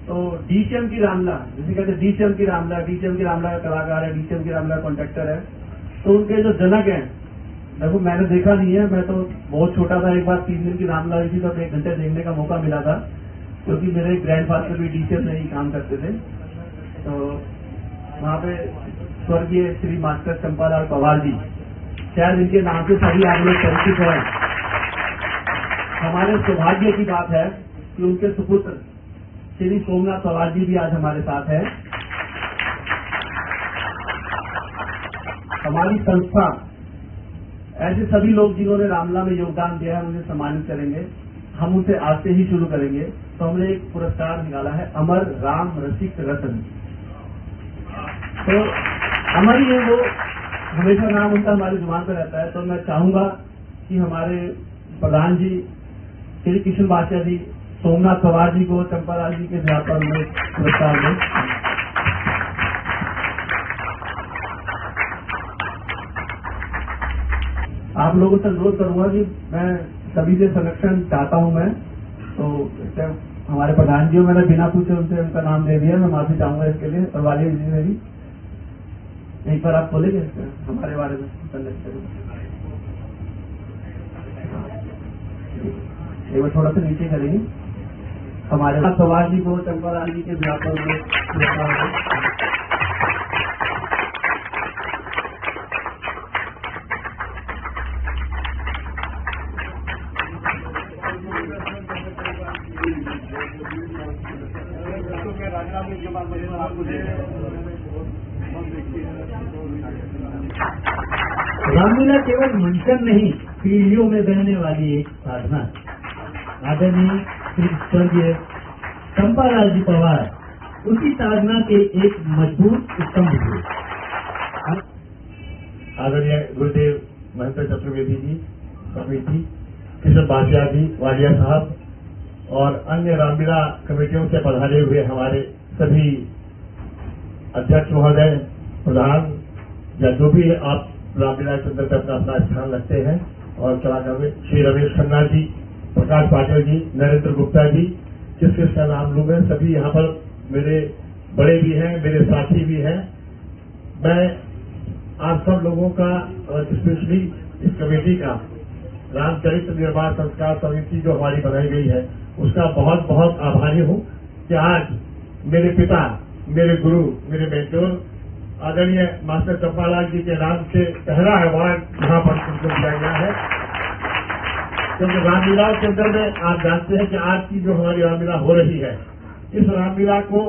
तो डीसीएम की रामलीला, जैसे कहते हैं डीसीएम की रामलीला का कलाकार है, डीसीएम की रामलीला कॉन्ट्रैक्टर है, तो उनके जो जनक हैं, देखो मैंने देखा नहीं है, मैं तो बहुत छोटा था, एक बार 3 दिन की रामलीला हुई थी तो 1 घंटे देखने का मौका मिला था, क्योंकि मेरे ग्रैंडफादर भी डीसीएम में ही काम करते थे। तो वहाँ पे स्वर्गीय श्री मास्टर चंपालाल पवार जी, शायद इनके नाम से सभी आप लोग परिचित हैं। हमारे सौभाग्य की बात है कि उनके सुपुत्र श्री सोमनाथ पवार जी भी आज हमारे साथ हैं। हमारी संस्था, ऐसे सभी लोग जिन्होंने रामलीला में योगदान दिया है, उन्हें सम्मानित करेंगे। हम उनसे आज से ही शुरू करेंगे। तो हमने एक पुरस्कार निकाला है, अमर राम रसिक रत्न। तो अमर ही है वो, हमेशा नाम उनका हमारी जुबान पर रहता है। तो मैं चाहूंगा कि हमारे प्रधान जी श्री कृष्ण बादशाह जी सोमनाथ पवार जी को चंपालाल जी के द्वार पर उन्हें पुरस्कार दें। आप लोगों से अनुरोध करूंगा कि मैं सभी से संरक्षण चाहता हूं मैं, तो हमारे प्रधान जी, मैंने बिना पूछे उनसे उनका नाम दे दिया, मैं माफी चाहूंगा इसके लिए। और वाली जी ने भी एक बार आप बोलेंगे हमारे बारे में संरक्षण, एक बार थोड़ा सा नीचे करेंगे। हमारे साथ पवार जी को चंपालाल जी के ब्याह पर रामलीला केवल मंचन नहीं, पीढ़ियों में बहने वाली एक साधना। आदरणीय श्री स्वर्गीय चंपालाल जी पवार उसी साधना के एक मजबूत स्तंभ थे। आदरणीय गुरुदेव महंत चतुर्वेदी जी, कमेटी कृष्ण बादशाह जी, वालिया साहब और अन्य रामलीला कमेटियों से पधारे हुए हमारे सभी अध्यक्ष महोदय, प्रधान, या जो भी आप रामलीला के अंदर अपना अपना स्थान रखते हैं, और कलाकार में श्री रमेश खन्ना जी, प्रकाश पाटिल जी, नरेंद्र गुप्ता जी, किसका नाम लूं मैं, सभी यहाँ पर मेरे बड़े भी हैं, मेरे साथी भी हैं। मैं आप सब लोगों का, स्पेशली इस कमेटी का, रामचरित्र निर्माण संस्कार समिति जो हमारी बनाई गई है, उसका बहुत बहुत आभारी हूँ कि आज मेरे पिता, मेरे गुरु, मेरे मेंटोर आदरणीय मास्टर चंपालाल जी के नाम से पहला अवार्ड यहाँ पर उनको दिया गया है। क्योंकि रामलीला के अंदर में आप जानते हैं कि आज की जो हमारी रामलीला हो रही है, इस रामलीला को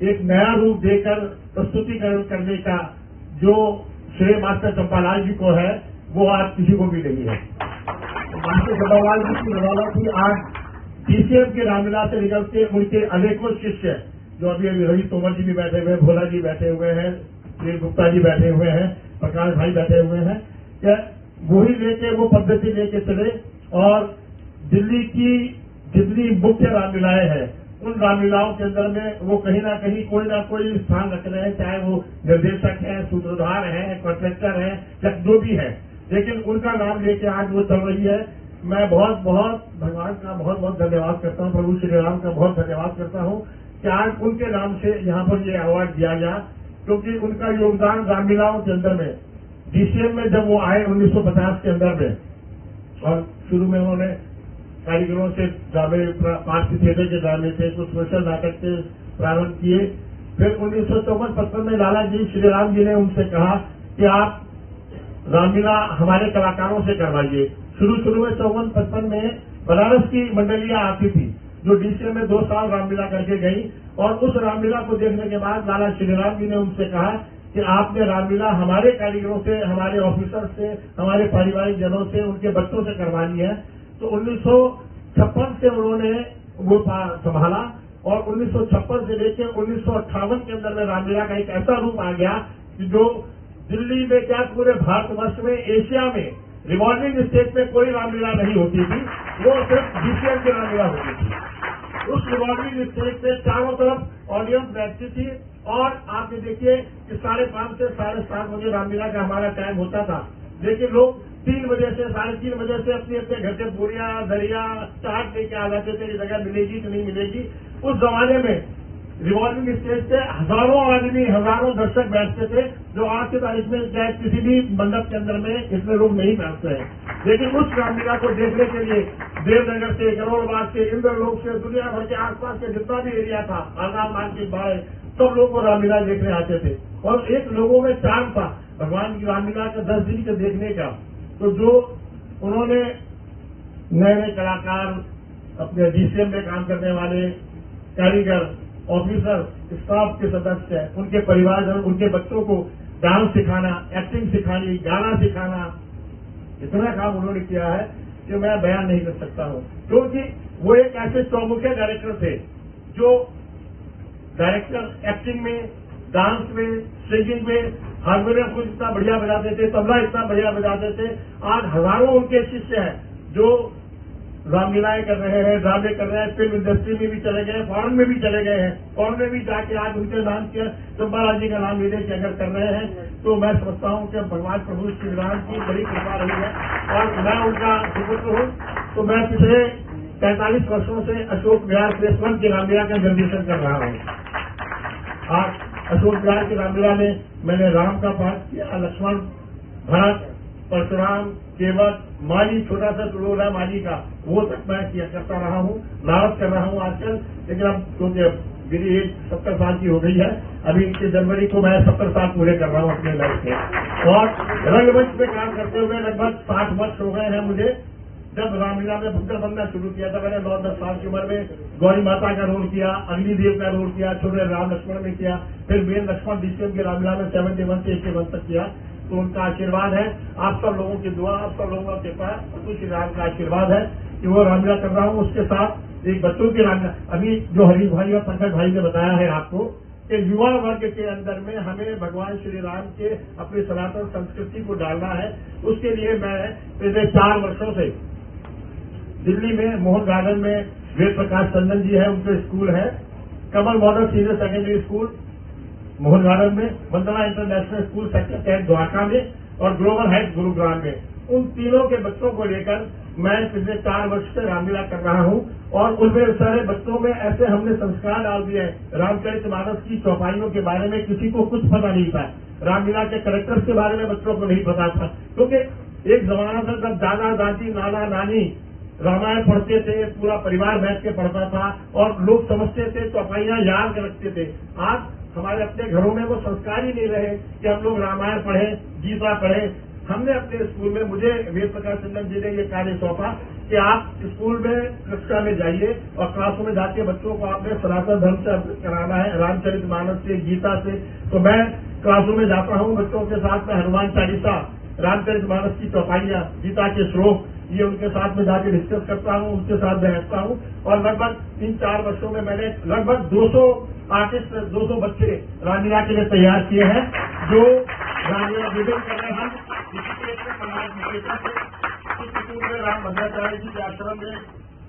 एक नया रूप देकर प्रस्तुतिकरण करने का जो श्रेय मास्टर चंपालाल जी को है, वो आज किसी को भी नहीं है। मास्टर चंपालाल जी की बदौलत ही आज डीसीएम की रामलीला से निकल के उनके अनेकों शिष्य, जो अभी रवि तोमर जी भी बैठे हुए हैं, भोला जी बैठे हुए हैं, श्री गुप्ता जी बैठे हुए हैं, प्रकाश भाई बैठे हुए हैं, वही लेके वो पद्धति लेके चले और दिल्ली की जितनी मुख्य रामलीलाएं हैं उन रामलीलाओं के अंदर में वो कहीं ना कोई स्थान रख रहे हैं, चाहे वो निर्देशक है, सूत्रधार है, कॉन्ट्रैक्टर है या जो भी है, लेकिन उनका नाम लेके आज वो चल रही है। मैं बहुत भगवान का बहुत धन्यवाद करता हूँ, प्रभु श्री राम का बहुत धन्यवाद करता हूँ कि आज उनके नाम से यहाँ पर ये अवार्ड दिया गया, क्योंकि उनका योगदान रामलीलाओं के अंदर में डीसीएम में जब वो आए 1950 के अंदर में, और शुरू में उन्होंने कारीगरों से ड्रामे, पार्टी थिएटर के ड्रामे थे, कुछ सोशल नाटक से प्रारंभ किए। फिर 1954-55 में लाला जी श्री राम जी ने उनसे कहा कि आप रामलीला हमारे कलाकारों से करवाइए। शुरू में 54-55 में बनारस की मंडलियां आती थी जो डीसीएम में 2 साल रामलीला करके गई, और उस रामलीला को देखने के बाद लाला श्री राम जी ने उनसे कहा कि आपने रामलीला हमारे कारीगरों से, हमारे ऑफिसर से, हमारे पारिवारिक जनों से, उनके बच्चों से करवानी है। तो 1956 से उन्होंने वो संभाला, और 1956 से लेकर 1958 के अंदर में रामलीला का एक ऐसा रूप आ गया कि जो दिल्ली में क्या पूरे भारतवर्ष में, एशिया में रिवॉल्विंग स्टेज में कोई रामलीला नहीं होती थी, वो सिर्फ डीसीएम की रामलीला होती थी। उस रिवॉल्विंग स्टेज पे चारों तरफ ऑडियंस बैठती थी, और आप ये देखिए कि 5:30 से 7:30 बजे रामलीला का हमारा टाइम होता था, लेकिन लोग 3 बजे से 3:30 बजे से अपने घर से बोरिया, दरिया, चाट लेके आ जाते थे, ये जगह मिलेगी कि नहीं मिलेगी। उस जमाने में रिवॉल्विंग स्टेज पे हजारों आदमी, हजारों दर्शक बैठते थे, जो आज की तारीख में चाहे किसी भी मंडप के अंदर में इतने लोग नहीं बैठते हैं। लेकिन उस रामलीला को देखने के लिए देवनगर से, करोड़बाग से, इंद्रलोक से, दुनिया भर के आसपास के जितना भी एरिया था, आजाद मार्केट, बाढ़, सब लोग वो रामलीला देखने आते थे। और एक लोगों में चार्म था भगवान की रामलीला का 10 दिन के देखने का। तो जो उन्होंने नए कलाकार, अपने डीसीएम में काम करने वाले कारीगर, ऑफिसर, स्टाफ के सदस्य, उनके परिवारजन, उनके बच्चों को डांस सिखाना, एक्टिंग सिखानी, गाना सिखाना, इतना काम उन्होंने किया है कि मैं बयान नहीं कर सकता हूँ। क्योंकि वो एक ऐसे चौमुखे डायरेक्टर थे जो डायरेक्टर एक्टिंग में, डांस में, सिंगिंग में, हारमोनियम को इतना बढ़िया बजाते थे, तबला इतना बढ़िया बजाते थे। आज हजारों उनके शिष्य हैं जो रामलीलाएं कर रहे हैं, ड्रामे कर रहे हैं, फिल्म इंडस्ट्री में भी चले गए, फॉरेन में भी चले गए हैं, फॉरेन में भी जाके आज उनके नाम किया चंपालाल जी का नाम लेने के अगर कर रहे हैं, तो मैं समझता हूँ कि भगवान प्रभु श्री राम की बड़ी कृपा रही है, और मैं उनका सुपुत्र हूँ। तो मैं पिछले 45 वर्षों से अशोक विहार प्रेसवन की रामलीला का निर्देशन कर रहा हूँ। आज अशोक विहार की रामलीला में मैंने राम का पाठ किया, लक्ष्मण, भरत, परशुराम, केवट, माली, छोटा सा टुलोरा माली का, वो तक मैं किया करता रहा हूँ, नारद कर रहा हूँ आजकल। लेकिन अब क्योंकि मेरी एज 70 साल की हो गई है, अभी 21 जनवरी को मैं 70 साल पूरे कर रहा हूँ अपने लाइफ के। और रंगमंच में काम करते हुए लगभग 60 वर्ष हो गए हैं मुझे। जब रामलीला में भक्तर बनना शुरू किया था, मैंने 9-10 साल की उम्र में गौरी माता का रोल किया, अग्निदेव का रोल किया, छोटे राम लक्ष्मण में किया, फिर वीर लक्ष्मण डीसीएम की रामलीला में 71 से 81 तक किया। तो उनका आशीर्वाद है, आप सब लोगों की दुआ, आप सब लोगों का कृपा, प्रभु श्री राम का आशीर्वाद है कि वो रामलीला कर रहा हूँ। उसके साथ एक बच्चों की रामलीला, अभी जो हरीश भाई और पंकज भाई ने बताया है आपको कि युवा वर्ग के अंदर में हमें भगवान श्री राम के अपनी सनातन संस्कृति को डालना है। उसके लिए मैं पिछले 4 वर्षों से दिल्ली में मोहन गार्डन में वेद प्रकाश चंदन जी है, उनके स्कूल है, Kamal model senior secondary school Mohan garden में, Vandana international school sector 10 Dwarka में, और ग्लोबल हाइट गुरुग्राम में। उन तीनों के बच्चों को लेकर मैं पिछले 4 वर्ष से रामलीला कर रहा हूँ, और उनमें सारे बच्चों में ऐसे हमने संस्कार डाल दिए हैं। रामचरितमानस की चौपाइयों के बारे में किसी को कुछ पता नहीं था, रामलीला के कैरेक्टर्स के बारे में बच्चों को नहीं पता था, क्योंकि एक जमाना था जब दादा दादी, नाना नानी रामायण पढ़ते थे, पूरा परिवार बैठ के पढ़ता था, और लोग समझते थे, चौपाइयां याद रखते थे। आज हमारे अपने घरों में वो संस्कार ही नहीं रहे कि हम लोग रामायण पढ़ें, गीता पढ़ें। हमने अपने स्कूल में, मुझे वेद प्रकाश चंदन जी ने ये कार्य सौंपा कि आप स्कूल में कक्षा में जाइए और क्लासों में जाके बच्चों को आपने सनातन धर्म से अवगत कराना है, रामचरितमानस से, गीता से। तो मैं क्लासों में जाता हूँ बच्चों के साथ में, हनुमान चालीसा, रामचरितमानस की चौपाइयां, गीता के श्लोक, ये उनके साथ में जाके डिस्कस करता हूँ, उनके साथ बैठता हूँ। और लगभग 3-4 वर्षों में मैंने लगभग 200 आर्टिस्ट, 200 बच्चे रामलीला के लिए तैयार किए हैं, जो रामलीला विभिन्न कर रहे हैं। में राम भद्राचार्य जी के आश्रम में,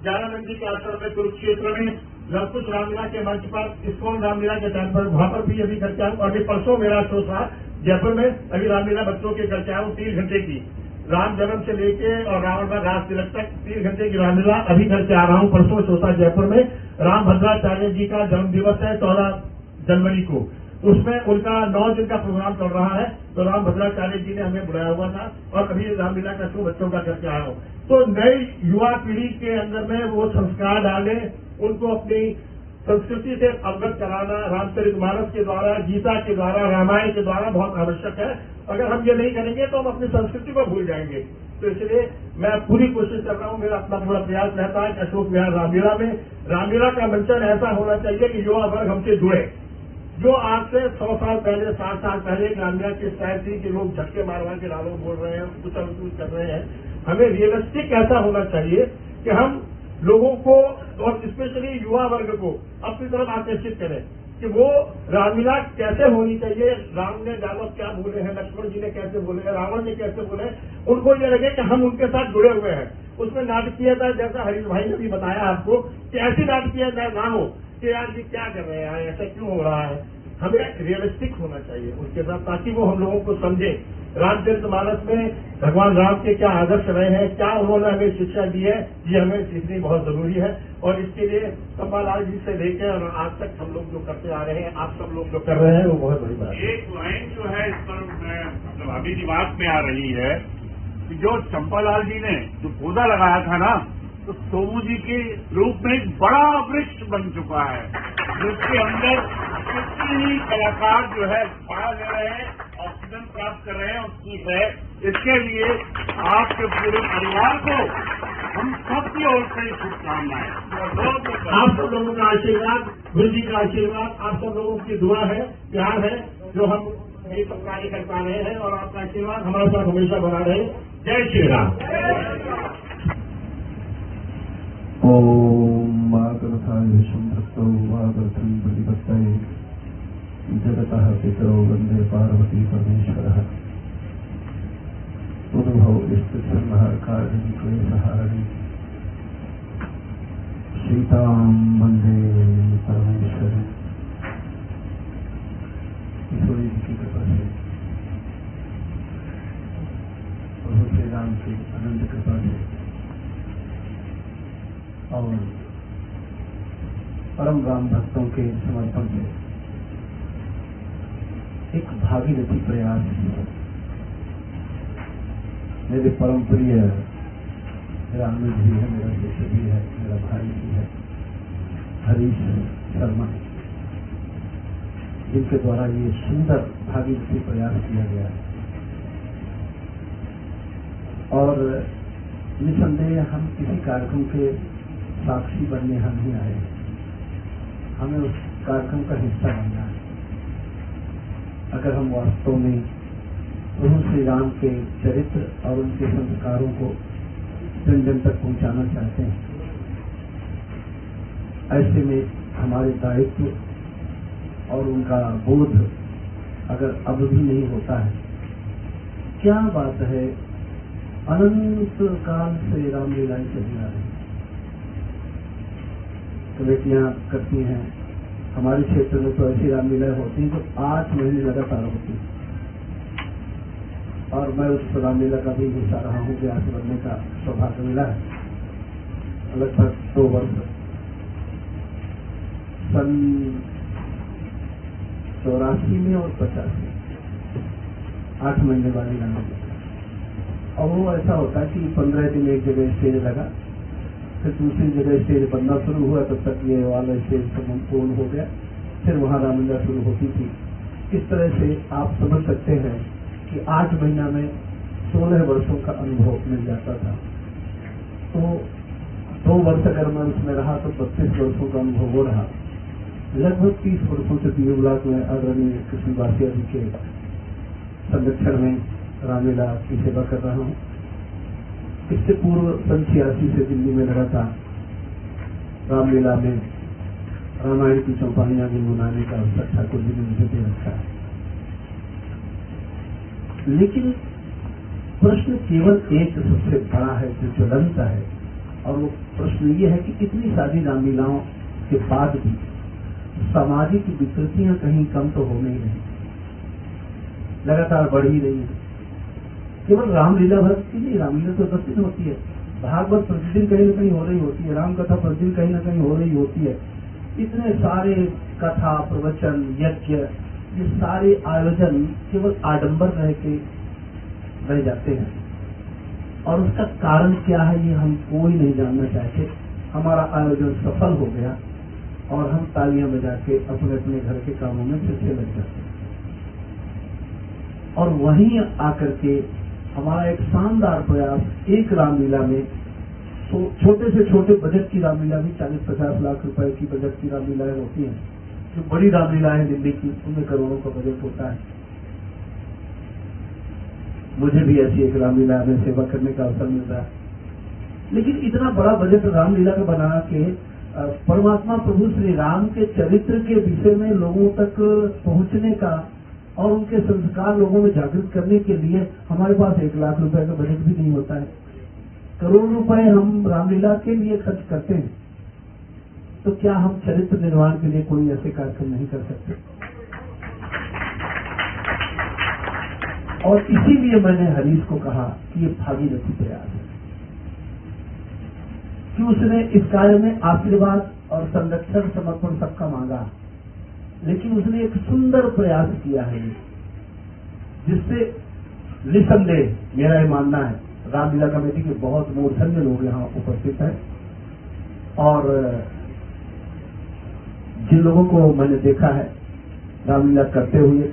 ज्ञानानंद जी के आश्रम में, कुरुक्षेत्र में, लवकुश रामलीला के मंच पर, इस्कॉन रामलीला के टाइम पर, वहां पर भी अभी करके आऊँ। और अभी परसों मेरा शो था जयपुर में, अभी रामलीला बच्चों के करके आऊँ 3 घंटे की, राम जन्म से लेके और रावण का रास तिलक तक 3 घंटे की रामलीला अभी करके आ रहा हूँ। परसों शो था जयपुर में, राम भद्राचार्य जी का जन्म दिवस है 14 जनवरी को, उसमें उनका 9 दिन का प्रोग्राम चल रहा है, तो राम भद्राचार्य जी ने हमें बुलाया हुआ था और अभी रामलीला का शो बच्चों का करके आया हूँ। तो नई युवा पीढ़ी के अंदर में वो संस्कार डाले, उनको अपनी संस्कृति से अवगत कराना रामचरितमानस के द्वारा, गीता के द्वारा, रामायण के द्वारा बहुत आवश्यक है। अगर हम ये नहीं करेंगे तो हम अपनी संस्कृति को भूल जाएंगे। तो इसलिए मैं पूरी कोशिश कर रहा हूँ, मेरा अपना पूरा प्रयास रहता है कि अशोक विहार रामलीला में रामलीला का मंचन ऐसा होना चाहिए कि युवा वर्ग हमसे जुड़े। जो आज से 100 साल पहले, 60 साल पहले रामलीला की स्टाइल थी कि लोग झटके मारवा के डायलॉग बोल रहे हैं, कुछ कर रहे हैं, हमें रियलिस्टिक ऐसा होना चाहिए कि हम लोगों को और स्पेशली युवा वर्ग को अपनी तरफ आकर्षित करें कि वो रामलीला कैसे होनी चाहिए, राम ने डायलॉग क्या बोले हैं, लक्ष्मण जी ने कैसे बोले हैं, रावण ने कैसे बोले हैं, उनको ये लगे कि हम उनके साथ जुड़े हुए हैं। उसमें नाटकीयता, जैसा हरीश भाई ने भी बताया आपको, कि ऐसी नाटकीयता ना हो कि यार ये क्या कर रहे हैं, ऐसा क्यों हो रहा है। हमें रियलिस्टिक होना चाहिए उसके साथ, ताकि वो हम लोगों को समझे रामचरितमानस में भगवान राम के क्या आदर्श रहे हैं, क्या उन्होंने हमें शिक्षा दी है, ये हमें सीखनी बहुत जरूरी है। और इसके लिए चंपालाल जी से लेकर और आज तक हम लोग जो करते आ रहे हैं, आप सब लोग जो कर रहे हैं, वो बहुत बड़ी बात है। एक लाइन जो है इस पर मतलब अभी दिमाग में आ रही है कि जो चंपालाल जी ने जो पौधा लगाया था ना, तो सोमू जी के रूप में एक बड़ा वृक्ष बन चुका है, जिसके अंदर कितने ही कलाकार जो है छाया ले रहे हैं, ऑक्सीजन प्राप्त कर रहे हैं और ठीक है। इसके लिए आपके पूरे परिवार को हम सबकी ओर से शुभकामनाएं। आप सब लोगों का आशीर्वाद, गुरु जी का आशीर्वाद, आप सब लोगों की दुआ है, प्यार है, जो हम ये सब कार्य कर पा रहे हैं, और आपका आशीर्वाद हमारे साथ हमेशा बना रहे। जय श्री राम। ओम मातरथाय विष्णुभक्तौ वागर्थं प्रतिपत्तये जगतः पितरौ वन्दे पार्वती परमेश्वरः उद्भव स्थितिसंहारकारिणी क्लेशहारिणी सीतां वन्दे परमेश्वरी। ईश्वरी जी की कृपा से, प्रभु श्री राम की अनंत कृपा से और परम राम भक्तों के समर्पण से एक भागीरथी प्रयास मेरे परम प्रिय रामू जी है, मेरा शिष्य भी है, मेरा भाई भी है, हरीश शर्मा, जिनके द्वारा ये सुंदर भागीरथी प्रयास किया गया है। और निसंदेह हम किसी कार्यक्रम के साक्षी बनने हम नहीं आए, हमें उस कार्यक्रम का हिस्सा बनना है। अगर हम वास्तव में प्रभु श्री राम के चरित्र और उनके संस्कारों को जन जन तक पहुंचाना चाहते हैं, ऐसे में हमारे दायित्व और उनका बोध अगर अब भी नहीं होता है, क्या बात है, अनंत काल से रामलीलाएं चली आ रही, कमेटियां करती हैं। हमारे क्षेत्र में तो ऐसी रामलीलाएं होती हैं जो 8 महीने लगातार होती हैं, और मैं उस रामलीला का भी हिस्सा रहा हूँ, व्यास बनने का सौभाग्य मिला है। लगभग 2 वर्ष, सन 84 में और 85 में 8 महीने वाली रामलीला। और वो ऐसा होता है कि 15 दिन एक जगह स्टेज लगा, फिर दूसरी जगह स्टेज बनना शुरू हुआ, तब तक ये वाला स्टेज पूर्ण हो गया, फिर वहां रामलीला शुरू होती थी। इस तरह से आप समझ सकते हैं कि 8 महीना में 16 वर्षों का अनुभव मिल जाता था। तो 2 वर्ष अगर मैं उसमें रहा तो 32 वर्षों का अनुभव हो रहा। लगभग 30 वर्षों से पीयू ब्लॉक में आदरणीय कृष्ण बासिया जी के संरक्षण में रामलीला की सेवा कर रहा हूँ। इससे पूर्व सन 86 से दिल्ली में लगा था, रामलीला में रामायण की चौपाइयां भी मनाने का अवसर ठाकुर जी ने मुझे दे रखा है। लेकिन प्रश्न केवल एक सबसे बड़ा है जो ज्वलंत है, और वो प्रश्न ये है कि इतनी सारी रामलीलाओं के बाद भी सामाजिक विकृतियां कहीं कम तो हो नहीं रही, लगातार बढ़ ही रही है। केवल रामलीला भर की नहीं, रामलीला तो प्रतिदिन होती है, भागवत प्रतिदिन कहीं न कहीं हो रही होती है, राम कथा प्रतिदिन कहीं न कहीं हो रही होती है। इतने सारे कथा, प्रवचन, यज्ञ, ये सारे आयोजन केवल आडंबर रह जाते हैं, और उसका कारण क्या है ये हम कोई नहीं जानना चाहते। हमारा आयोजन सफल हो गया और हम तालियां बजा के अपने अपने घर के कामों में फिर से लग जाते हैं, और वहीं आकर के हमारा एक शानदार प्रयास एक रामलीला में, तो छोटे से छोटे बजट की रामलीला भी 40-50 लाख रुपए की बजट की रामलीलाएं होती हैं। जो बड़ी रामलीलाएं दिल्ली की, उनमें करोड़ों का बजट होता है। मुझे भी ऐसी एक रामलीला में सेवा करने का अवसर मिल रहा है, लेकिन इतना बड़ा बजट रामलीला का बना के परमात्मा प्रभु श्री राम के चरित्र के विषय में लोगों तक पहुंचने का और उनके संस्कार लोगों में जागृत करने के लिए हमारे पास 1 लाख रुपए का बजट भी नहीं होता है। करोड़ रुपए हम रामलीला के लिए खर्च करते हैं, तो क्या हम चरित्र निर्माण के लिए कोई ऐसे कार्यक्रम नहीं कर सकते? और इसीलिए मैंने हरीश को कहा कि ये भागीरथी प्रयास है, कि उसने इस कार्य में आशीर्वाद और संरक्षण समर्पण सबका मांगा, लेकिन उसने एक सुंदर प्रयास किया है जिससे निसंदेह मेरा ये मानना है रामलीला कमेटी के बहुत मूर्धन्य लोग यहाँ उपस्थित हैं, और जिन लोगों को मैंने देखा है रामलीला करते हुए,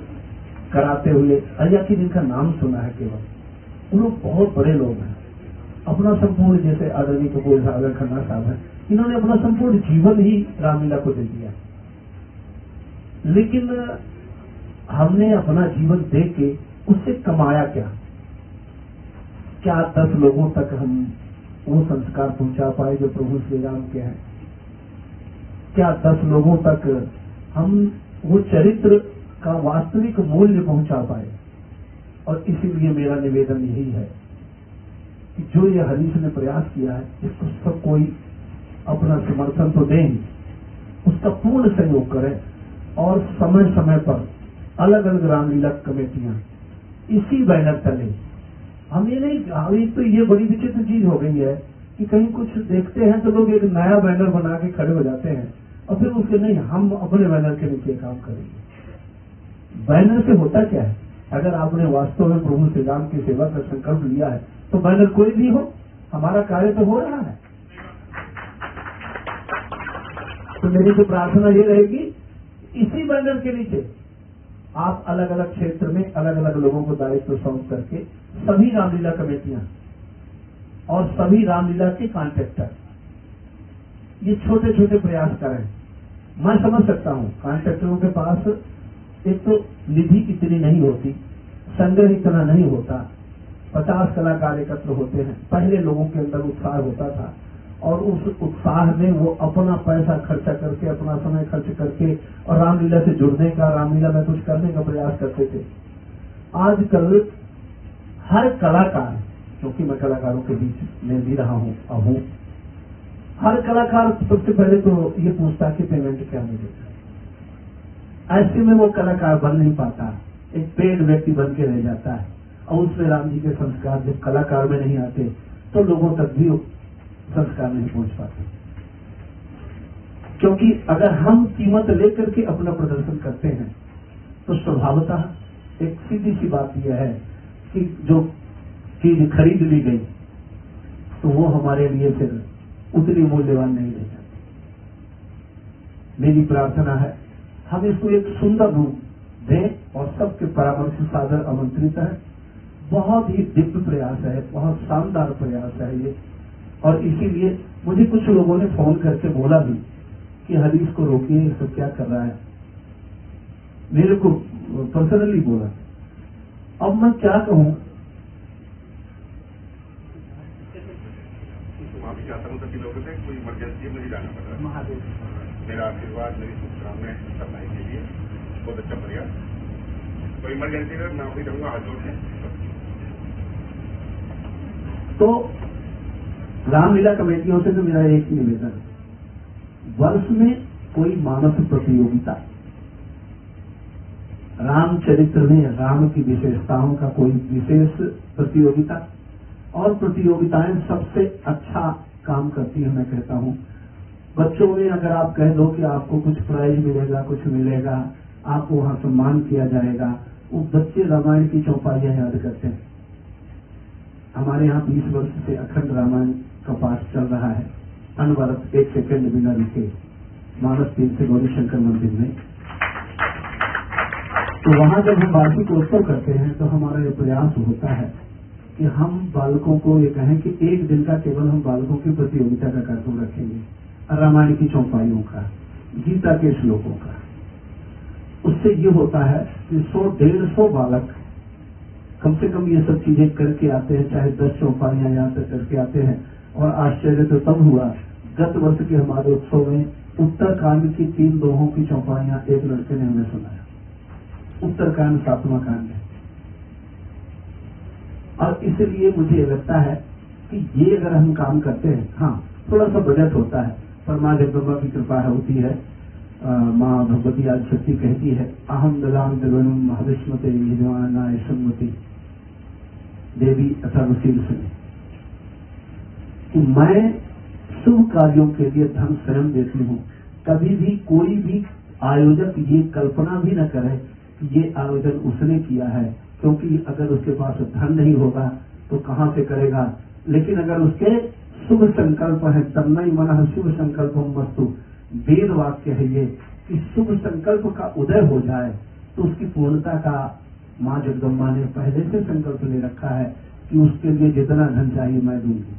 कराते हुए, या कि जिनका नाम सुना है केवल, उन लोग बहुत बड़े लोग हैं। अपना संपूर्ण, जैसे आदरणीय कपूर सागर खन्ना साहब हैं, इन्होंने अपना संपूर्ण जीवन ही रामलीला को दे दिया, लेकिन हमने अपना जीवन दे के उससे कमाया क्या? क्या 10 लोगों तक हम वो संस्कार पहुंचा पाए जो प्रभु श्री राम के हैं? क्या 10 लोगों तक हम वो चरित्र का वास्तविक मूल्य पहुंचा पाए? और इसीलिए मेरा निवेदन यही है कि जो ये हरीश ने प्रयास किया है, इसको सब कोई अपना समर्थन तो दें ही, उसका पूर्ण सहयोग करें, और समय समय पर अलग अलग रामलीला कमेटियां इसी बैनर तले, हम ये नहीं, अभी तो ये बड़ी विचित्र चीज हो गई है कि कहीं कुछ देखते हैं तो लोग एक नया बैनर बना के खड़े हो जाते हैं, और फिर उसके नहीं, हम अपने बैनर के नीचे काम करेंगे। बैनर से होता क्या है? अगर आपने वास्तव में प्रभु श्री राम की सेवा का संकल्प लिया है तो बैनर कोई भी हो, हमारा कार्य तो हो रहा है। तो मेरी तो प्रार्थना ये रहेगी, इसी बैनर के नीचे आप अलग अलग क्षेत्र में अलग अलग लोगों को दायित्व सौंप करके सभी रामलीला कमेटियां और सभी रामलीला के कॉन्ट्रैक्टर ये छोटे छोटे प्रयास करें। मैं समझ सकता हूं कॉन्ट्रैक्टरों के पास एक तो निधि इतनी नहीं होती, संग्रह इतना नहीं होता, 50 कलाकार एकत्र होते हैं। पहले लोगों के अंदर उत्साह होता था, और उस उत्साह में वो अपना पैसा खर्चा करके, अपना समय खर्च करके, और रामलीला से जुड़ने का, रामलीला में कुछ करने का प्रयास करते थे। आजकल हर कलाकार, क्योंकि मैं कलाकारों के बीच में भी रहा हूँ, हर कलाकार सबसे पहले तो ये पूछता है कि पेमेंट क्या मिलेगा। ऐसे में वो कलाकार बन नहीं पाता, एक पेड व्यक्ति बन के रह जाता है, और उसमें राम जी के संस्कार जब कलाकार में नहीं आते तो लोगों तक भी संस्कार नहीं पहुंच पाते। क्योंकि अगर हम कीमत लेकर के अपना प्रदर्शन करते हैं तो स्वभावतः एक सीधी सी बात यह है कि जो चीज खरीद ली गई तो वो हमारे लिए फिर उतनी मूल्यवान नहीं रह जाती। मेरी प्रार्थना है हम इसको एक सुंदर रूप दें, और सबके परामर्श सादर आमंत्रित है। बहुत ही दिव्य प्रयास है, बहुत शानदार प्रयास है ये, और इसीलिए मुझे कुछ लोगों ने फोन करके बोला भी कि हरीश को रोकिए, तो क्या कर रहा है, मेरे को पर्सनली बोला। अब मैं क्या कहूं, माफी चाहता हूँ सभी लोगों से, कोई इमरजेंसी मुझे जाना पड़ रहा है। महादेव मेरा आशीर्वाद, मेरी शुभकामनाएं सबलाई के लिए, बहुत अच्छा प्रयास। कोई इमरजेंसी में मैं अभी रहूंगा, हाथ जोड़ तो रामलीला कमेटियों से तो मेरा एक ही निवेदन है, वर्ष में कोई मानस प्रतियोगिता, रामचरित्र में राम की विशेषताओं का कोई विशेष प्रतियोगिता, और प्रतियोगिताएं सबसे अच्छा काम करती है। मैं कहता हूं बच्चों में अगर आप कह दो कि आपको कुछ प्राइज मिलेगा, कुछ मिलेगा, आपको वहां सम्मान किया जाएगा, वो बच्चे रामायण की चौपाइयां याद करते हैं। हमारे यहाँ 20 वर्ष से अखंड रामायण का पाठ चल रहा है, अनवरत 1 सेकंड बिना रुके, मानस तीर्थ से गौरी शंकर मंदिर में। तो वहां जब हम वार्षिक उत्सव करते हैं तो हमारा ये प्रयास होता है कि हम बालकों को ये कहें कि एक दिन का केवल हम बालकों की प्रतियोगिता का कार्यक्रम रखेंगे, रामायण की चौपाइयों का, गीता के श्लोकों का। उससे ये होता है कि 100-150 बालक कम से कम ये सब चीजें करके आते हैं, चाहे 10 चौपाइयां यहाँ तक करके आते हैं। और आश्चर्य तो तब हुआ, गत वर्ष के हमारे उत्सव में उत्तरकांड की 3 दोहों की चौपाइयां एक लड़के ने हमें सुनाया, उत्तरकांड 7वां कांड है। और इसलिए मुझे लगता है कि ये अगर हम काम करते हैं, हाँ थोड़ा सा बजट होता है, पर माँ जगदम्बा की कृपा होती है। माँ भगवती आज शक्ति कहती है, अहम दलाम देवनुम हविष्मते यजमानाय सम्मति देवी अथर्वशील से, कि मैं शुभ कार्यों के लिए धन स्वयं देती हूँ। कभी भी कोई भी आयोजक ये कल्पना भी न करे कि ये आयोजन उसने किया है, क्योंकि अगर उसके पास धन नहीं होगा तो कहाँ से करेगा। लेकिन अगर उसके शुभ संकल्प है, तन्मय मनः शुभ संकल्पम वस्तु, वेद वाक्य है ये, कि शुभ संकल्प का उदय हो जाए तो उसकी पूर्णता का माँ जगदम्बा ने पहले से संकल्प ले रखा है कि उसके लिए जितना धन चाहिए मैं दूंगी।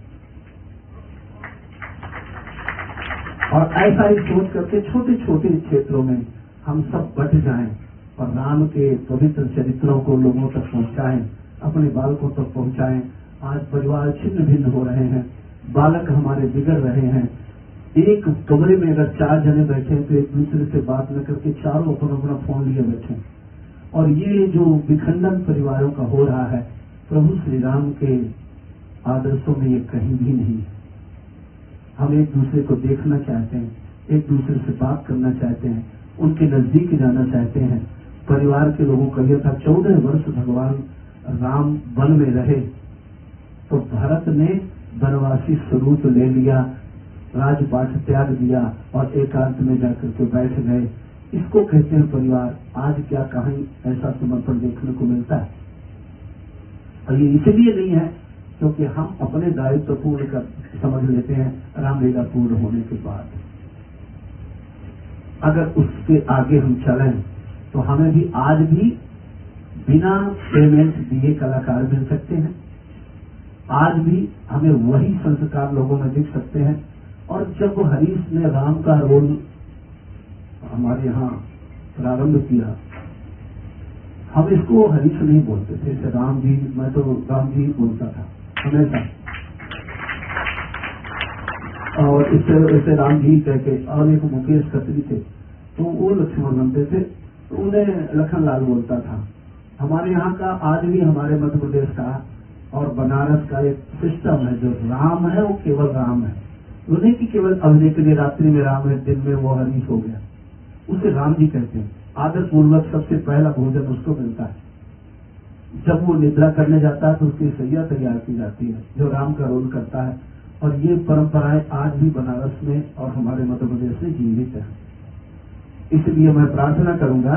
और ऐसा ही सोच करके छोटे छोटे क्षेत्रों में हम सब बट जाएं और राम के पवित्र चरित्रों को लोगों तक पहुंचाएं, अपने बालकों तक पहुंचाएं। आज परिवार छिन्न भिन्न हो रहे हैं, बालक हमारे बिगड़ रहे हैं। एक कमरे में अगर 4 जने बैठे हैं तो एक दूसरे से बात न करके चारों अपना फोन लिए बैठे। और ये जो विखंडन परिवारों का हो रहा है, प्रभु श्री राम के आदर्शों में ये कहीं भी नहीं है। हम एक दूसरे को देखना चाहते हैं, एक दूसरे से बात करना चाहते हैं, उनके नजदीक जाना चाहते हैं। परिवार के लोगों का यह था, 14 वर्ष भगवान राम वन में रहे तो भरत ने वनवासी स्वरूप ले लिया, राजपाट त्याग दिया और एकांत में जाकर के बैठ गए। इसको कहते हैं परिवार। आज क्या कहीं ऐसा समर्पण देखने को मिलता है? और ये इसलिए नहीं है क्योंकि हम अपने दायित्व पूर्ण कर समझ लेते हैं रामलीला पूर्ण होने के बाद। अगर उसके आगे हम चलें तो हमें भी आज भी बिना पेमेंट दिए कलाकार मिल सकते हैं, आज भी हमें वही संस्कार लोगों में दिख सकते हैं। और जब हरीश ने राम का रोल हमारे यहाँ प्रारंभ किया, हम इसको हरीश नहीं बोलते थे, इसे राम जी, मैं तो राम जी बोलता था हमेशा, और इसे राम जी कहके। और एक मुकेश खत्री थे तो वो लक्ष्मण बनते थे, तो उन्हें लखन लाल बोलता था। हमारे यहाँ का आज भी हमारे मध्य प्रदेश का और बनारस का एक सिस्टम है, जो राम है वो केवल राम है, वो नहीं कि केवल अभिनय के लिए रात्रि में राम है, दिन में वो हरीश हो गया, उसे राम जी कहते हैं। आदर पूर्वक सबसे पहला भोजन उसको मिलता है, जब वो निद्रा करने जाता है तो उसकी सैया तैयार की जाती है जो राम का रोल करता है। और ये परंपराएं आज भी बनारस में और हमारे मध्य प्रदेश में जीवित है। इसलिए मैं प्रार्थना करूंगा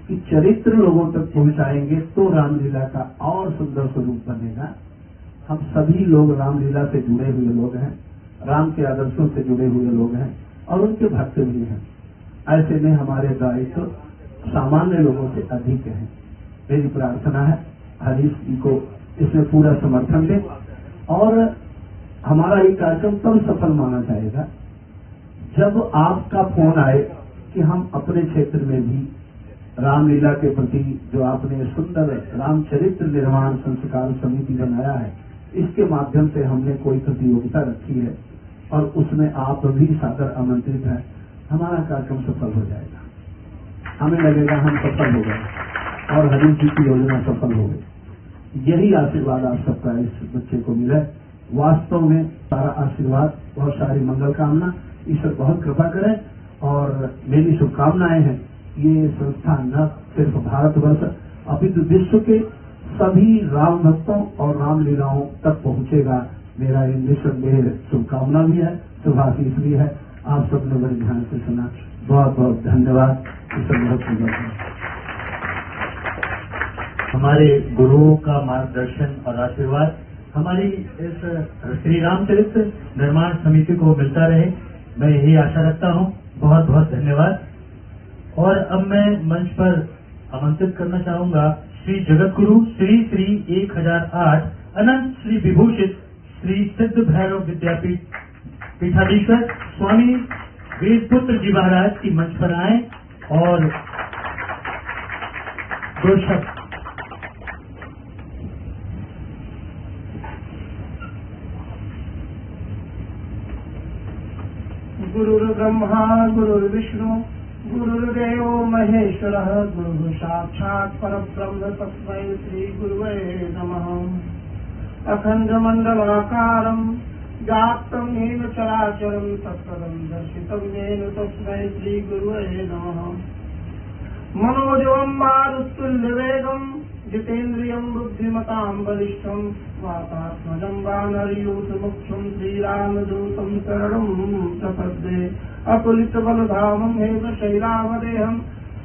कि चरित्र लोगों तक पहुंचाएंगे तो रामलीला का और सुंदर स्वरूप बनेगा। हम सभी लोग रामलीला से जुड़े हुए लोग हैं, राम के आदर्शों से जुड़े हुए लोग हैं और उनके भक्त भी हैं। ऐसे में हमारे दायित्व सामान्य लोगों से अधिक है। मेरी प्रार्थना है हरीश जी को इसमें पूरा समर्थन दें और हमारा ये कार्यक्रम तब सफल माना जाएगा जब आपका फोन आए कि हम अपने क्षेत्र में भी रामलीला के प्रति जो आपने सुंदर रामचरित्र निर्माण संस्कार समिति बनाया है, इसके माध्यम से हमने कोई प्रतियोगिता रखी है और उसमें आप भी सादर आमंत्रित हैं। हमारा कार्यक्रम सफल हो जाएगा, हमें लगेगा हम सफल हो गए और हरीश जी की योजना सफल हो गई। यही आशीर्वाद आप सबका इस बच्चे को मिले। वास्तव में सारा आशीर्वाद, बहुत सारी मंगल कामना, ईश्वर बहुत कृपा करे। और मेरी शुभकामनाएं हैं ये संस्था न सिर्फ भारतवर्ष अपितु विश्व के सभी राम भक्तों और रामलीलाओं तक पहुंचेगा। मेरा ये निस्संदेह शुभकामना भी है, शुभाशीष भी है। आप सबने बड़े ध्यान से सुना, बहुत बहुत धन्यवाद। ईश्वर बहुत सुंदर है। हमारे गुरुओं का मार्गदर्शन और आशीर्वाद हमारी इस श्री रामचरित्र निर्माण समिति को मिलता रहे, मैं यही आशा रखता हूँ। बहुत बहुत धन्यवाद। और अब मैं मंच पर आमंत्रित करना चाहूंगा श्री जगतगुरु श्री श्री 1008 अनंत श्री विभूषित श्री सिद्ध भैरव विद्यापीठ पीठाधीश्वर स्वामी वेदपुत्र जी महाराज की मंच पर आए और दो शब्द। गुरुर्ब्रह्मा गुरुर्विष्णु गुरुर्देव महेश्वरः गुरुः साक्षात् परब्रह्म तस्मै श्री गुरुवे नमः। अखण्डमण्डलाकारं व्याप्तं येन चराचरं तत्पदं दर्शितं येन तस्मै श्री गुरुवे नमः। मनोजवं मारुतुल्यवेगं जितेन्द्रियं बुद्धिमतां बलिष्ठं वातात्मजं वानरयूथमुख्यं श्रीरामदूतं शरणं प्रपद्ये। अकुलितबलधामं हेमशैलावदेहं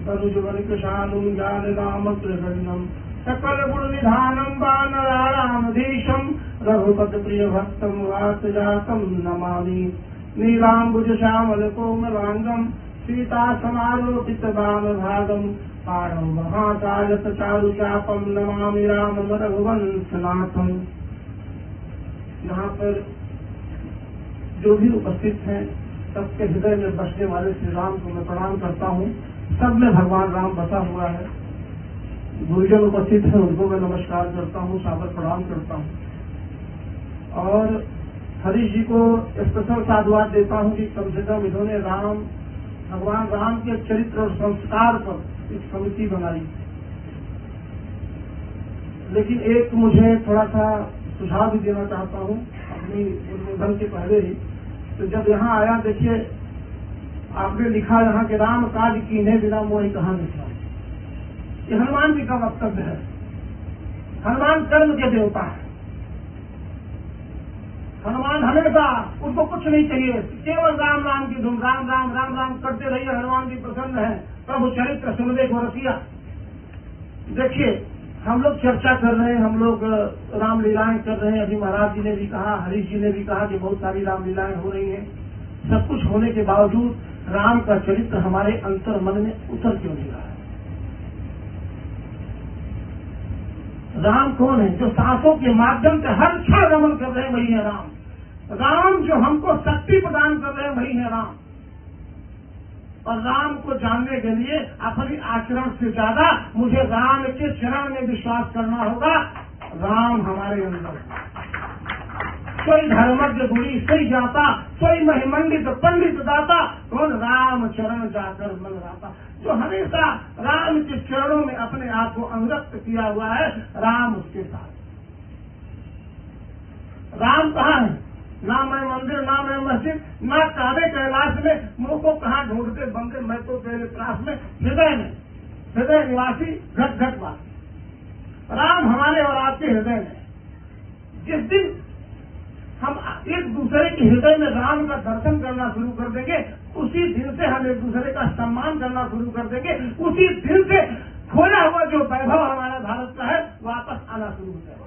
तनुजवनिकृशानुं ज्ञानरामग्रगण्यं सकलगुणनिधानं वानरारामधीशं रघुपतिप्रियभक्तं वातजातं नमामि। नीलाम्बुजश्यामलकोमलाङ्गं सीतासमारोपितवामभागं पाणौ महाकालसचारुचापं नमामि रामं रघुवंशनाथं। यहाँ पर जो भी उपस्थित हैं सबके हृदय में बसने वाले श्री राम को मैं प्रणाम करता हूँ। सब में भगवान राम बसा हुआ है। गुरुजन उपस्थित हैं उनको मैं नमस्कार करता हूँ, सादर प्रणाम करता हूँ। और हरीश जी को स्पेशल साधुवाद देता हूँ कि कम से कम इन्होंने भगवान राम के चरित्र और संस्कार पर एक समिति बनाई। लेकिन एक मुझे थोड़ा सा सुझाव भी देना चाहता हूँ अपनी उद्बोधन के पहले ही। तो जब यहाँ आया, देखिए आपने लिखा यहाँ के राम काज कीन्हे बिना मोहि कहाँ लिखा। ये हनुमान जी का वक्तव्य है। हनुमान कर्म के देवता है। हनुमान हमेशा उसको कुछ नहीं चाहिए, केवल राम राम की धुन, राम राम राम राम करते रहिए। हनुमान जी प्रसन्न है। प्रभु चरित्र सुनवे को रसिया। देखिए हम लोग चर्चा कर रहे हैं, हम लोग रामलीलाएं कर रहे हैं। अभी महाराज जी ने भी कहा, हरीश जी ने भी कहा कि बहुत सारी रामलीलाएं हो रही हैं। सब कुछ होने के बावजूद राम का चरित्र हमारे अंतर मन में उतर क्यों नहीं रहा है? राम कौन है? जो सांसों के माध्यम से हर क्षण रमन कर रहे हैं वही है राम। राम जो हमको शक्ति प्रदान कर रहे हैं वही है राम। और राम को जानने के लिए अपने आचरण से ज्यादा मुझे राम के चरण में विश्वास करना होगा। राम हमारे अंदर है। सोई धर्मज्ञ गुणी सोई जाता, सोई महिमंडित पंडित दाता, कौन राम चरण जाकर मन राता। जो हमेशा राम के चरणों में अपने आप को अनुरक्त किया हुआ है, राम उसके साथ। राम कहाँ है? ना मैं मंदिर, ना मैं मस्जिद, ना काबे कैलाश में, मुंह को कहाँ ढूंढते बंदे, मैं तो तेरे त्रास में, हृदय में, हृदय निवासी घट घट वासी। राम हमारे और आपके हृदय में। जिस दिन हम एक दूसरे के हृदय में राम का दर्शन करना शुरू कर देंगे, उसी दिन से हम एक दूसरे का सम्मान करना शुरू कर देंगे। उसी दिन से खोया हुआ जो वैभव हमारा भारत का है वापस आना शुरू हो जाएगा।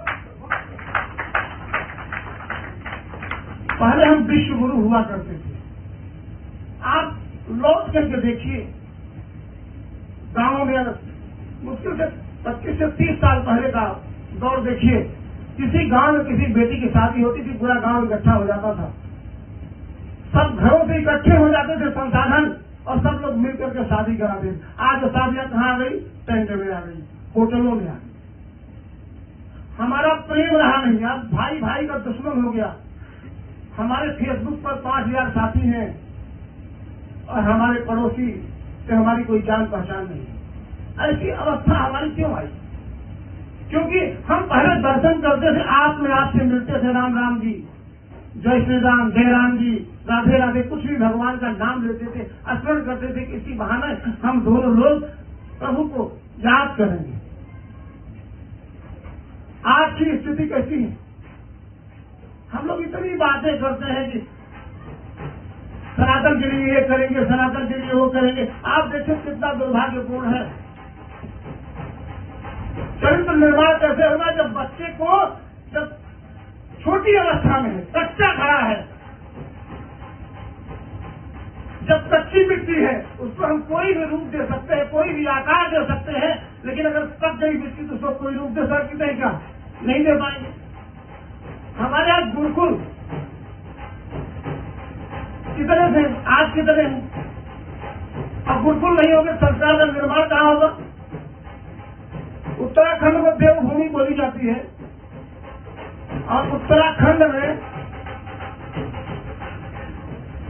पहले हम विश्व गुरु हुआ करते थे। आप लौट करके देखिए, गांव में मुश्किल से 25 से 30 साल पहले का दौर देखिए। किसी गांव में किसी बेटी की शादी होती थी, पूरा गांव इकट्ठा हो जाता था। सब घरों से इकट्ठे हो जाते थे संसाधन, और सब लोग मिलकर के शादी कराते थे। आज शादियां कहाँ आ गई? टेंट में आ गई, होटलों में आ गई। हमारा प्रेम रहा नहीं, अब भाई भाई का दुश्मन हो गया। हमारे फेसबुक पर 5000 साथी हैं और हमारे पड़ोसी से हमारी कोई जान पहचान नहीं। ऐसी अवस्था हमारी क्यों आई? क्योंकि हम पहले दर्शन करते थे, आप में आपसे मिलते थे, राम राम जी, जय श्री राम, जय राम जी, राधे राधे, कुछ भी भगवान का नाम लेते थे, स्मरण करते थे कि इसी बहाने हम दोनों लोग प्रभु को याद करेंगे। आज की स्थिति कैसी है? हम लोग इतनी बातें करते हैं कि सनातन के लिए ये करेंगे, सनातन के लिए वो करेंगे। आप देखिए कितना दुर्भाग्यपूर्ण है। चरित्र निर्माण कैसे होगा? जब बच्चे को, जब छोटी अवस्था में है, कच्चा खड़ा है, जब कच्ची मिट्टी है, उसको हम कोई भी रूप दे सकते हैं, कोई भी आकार दे सकते हैं, लेकिन अगर पक गई मिट्टी तो उसको कोई रूप दे सकते हैं क्या? नहीं दे पाएंगे। हमारे यहाँ गुरुकुल कितने थे, आज कितने हैं? अब गुरुकुल नहीं होंगे, संस्कार का निर्माण कहाँ होगा? उत्तराखंड में देवभूमि बोली जाती है और उत्तराखंड में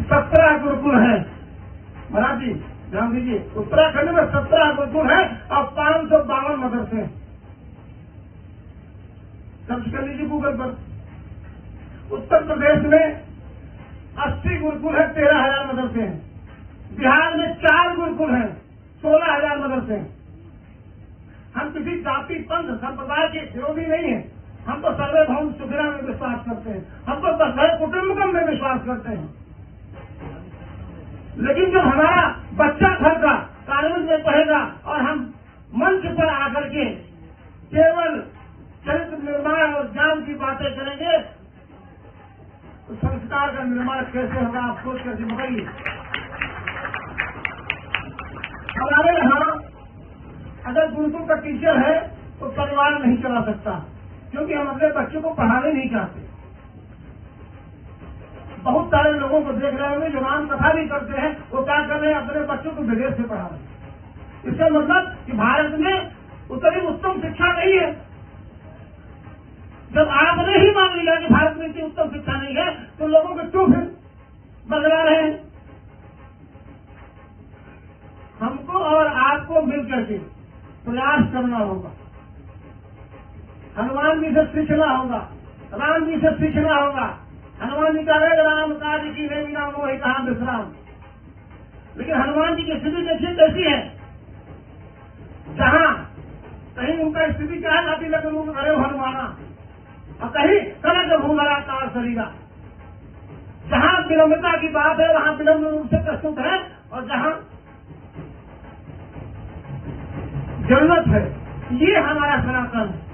17 गुरुकुल है। महाराज जी ध्यान दीजिए, उत्तराखंड में 17 गुरुकुल है और 552 मदरसे हैं। सर्च कर लीजिए गूगल पर। उत्तर प्रदेश में 80 गुरुकुल है, 13,000 मदरसे हैं। बिहार में 4 गुरुकुल हैं, 16,000 मदरसे हैं। हम किसी जाति पंथ संप्रदाय के विरोधी नहीं है, हम तो सर्वभौम सुखिरा में विश्वास करते हैं, हम तो सर्व कुटुंबकम में विश्वास करते हैं। लेकिन जब हमारा बच्चा घर का कॉलेज में पढ़ेगा और हम मंच पर आकर के केवल चरित्र निर्माण और ज्ञान की बातें करेंगे तो संस्कार का निर्माण कैसे होगा? आप सोच कर बताइए। हमारे यहाँ अगर गुरुकुल का टीचर है तो परिवार नहीं चला सकता, क्योंकि हम अपने बच्चों को पढ़ाने नहीं चाहते। बहुत सारे लोगों को देख रहे होंगे जो राम कथा भी करते हैं, वो क्या कर रहे हैं? अपने बच्चों को विदेश से पढ़ा रहे हैं। इसका मतलब कि भारत में उतनी उत्तम शिक्षा नहीं है। जब आपने ही मान लिया कि भारत में इतनी उत्तम शिक्षा नहीं है, तो लोगों को क्यों फिर बदला रहे हैं? हमको और आपको मिलकर के प्रयास करना होगा। हनुमान जी से सीखना होगा, राम जी से सीखना होगा। हनुमान जी का राम कार्य की नहीं बिना मोहि कहा विश्राम। लेकिन हनुमान जी की स्थिति देखिए कैसी है। जहाँ कहीं उनका स्थिति क्या जाती, लेकिन अरे हनुमाना, और कहीं कनक भूमरा कार शरीरा। जहाँ विलंबता की बात है वहाँ विलंब रूप से प्रस्तुत है, और जहाँ जरूरत है, ये हमारा सनातन है।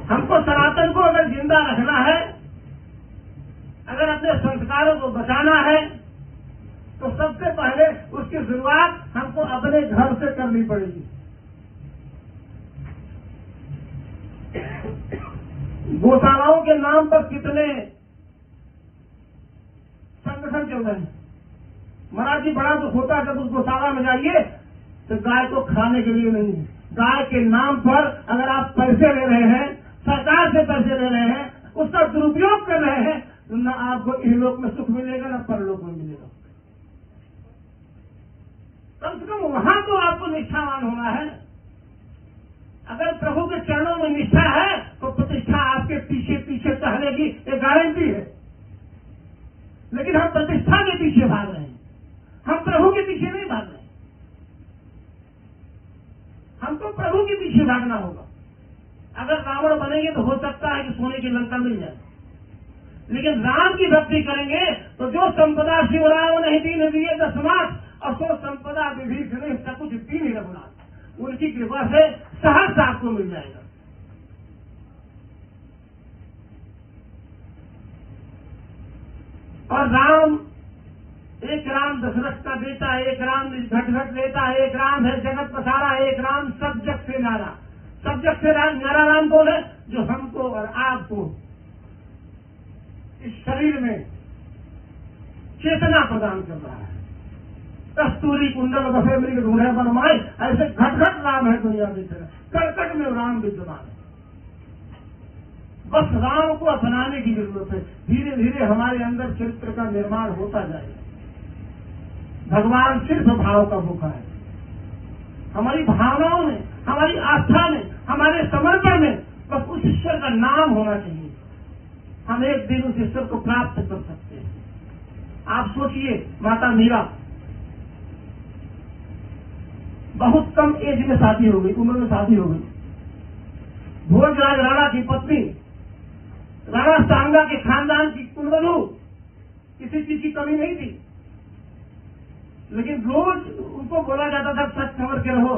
हमको सनातन को अगर जिंदा रखना है, अगर अपने संस्कारों को बचाना है, तो सबसे पहले उसकी शुरुआत हमको अपने घर से करनी पड़ेगी। गौशालाओं के नाम पर कितने संगठन चल रहे हैं। महाराज जी बड़ा दुख होता है जब उस गौशाला में जाइए तो गाय को खाने के लिए नहीं है। गाय के नाम पर अगर आप पैसे ले रहे हैं, सरकार से पैसे ले रहे हैं, उसका दुरुपयोग कर रहे हैं, तो न आपको इहलोक में सुख मिलेगा न परलोक में मिलेगा। कम से कम वहां तो आपको निष्ठावान होना है। अगर प्रभु के चरणों में निष्ठा है तो प्रतिष्ठा आपके पीछे पीछे टहलेगी, ये गारंटी है। लेकिन हम प्रतिष्ठा के पीछे भाग रहे हैं, हम प्रभु के पीछे नहीं भाग रहे हैं। हमको प्रभु के पीछे भागना होगा। अगर रावण बनेंगे तो हो सकता है कि सोने की लंका मिल जाए, लेकिन राम की भक्ति करेंगे तो जो संपदा शिवराम नहीं दीन दिए दशनाथ, और सो संपदा विभीषण नहीं सब कुछ दीन ही रघुनाथ। उनकी कृपा से सहज आपको मिल जाएगा। और राम, एक राम दशरथ का बेटा, एक राम घट घट लेता, एक राम है जगत पसारा, एक राम सब जग से नारा। सब जग से नारा राम कौन है? जो हमको और आपको इस शरीर में चेतना प्रदान कर रहा है। कस्तूरी कुंडल बसे मृग ढूंढे बनमाए, ऐसे घट घट राम है दुनिया में, कर्कट में राम विद्यमान है। बस राम को अपनाने की जरूरत है। धीरे धीरे हमारे अंदर चरित्र का निर्माण होता जाएगा। भगवान सिर्फ भाव का भूखा है। हमारी भावनाओं में हमारी आस्था में, हमारे समर्पण में बस उस ईश्वर का नाम होना चाहिए। हम एक दिन उस ईश्वर को प्राप्त कर सकते हैं। आप सोचिए, माता मीरा बहुत कम एज में शादी हो गई, उम्र में शादी हो गई। भोजराज राणा की पत्नी, राणा सांगा के खानदान की कुलवधू, किसी चीज की कमी नहीं थी, लेकिन रोज उनको बोला जाता था सच खबर के रहो,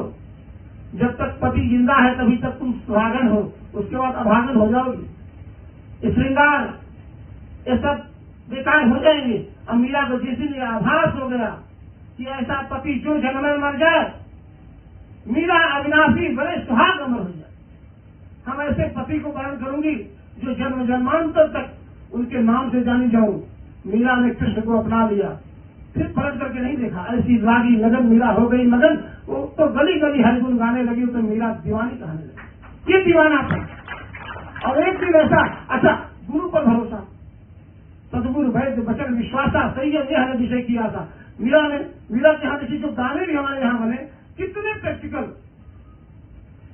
जब तक पति जिंदा है तभी तक तुम सुहागन हो, उसके बाद अभागन हो जाओगी। श्रृंगार ये सब बेकार हो जाएंगे। अब मीरा को जिस दिन आभास हो गया कि ऐसा पति जो जन्म में मर जाए, मीरा अविनाशी बड़े सुहाग अमर हो जाए। हम ऐसे पति को वर्ण करूंगी जो जन्म जन्मांतर तक उनके नाम से जानी जाऊं। मीरा ने कृष्ण को अपना लिया, फिर पलट करके नहीं देखा। ऐसी रागी लगन मीरा हो गई मगन, वो तो गली गली हरिगुण गाने लगी, तो मीरा दीवानी कहने लगी। ये दीवाना था। और एक दिन ऐसा, अच्छा गुरु पर भरोसा, सदगुरु वैद्य वचन विश्वासा संयम यह विषय किया था मीरा ने। मीरा के यहाँ किसी जो गाने भी हमारे यहाँ बने, कितने प्रैक्टिकल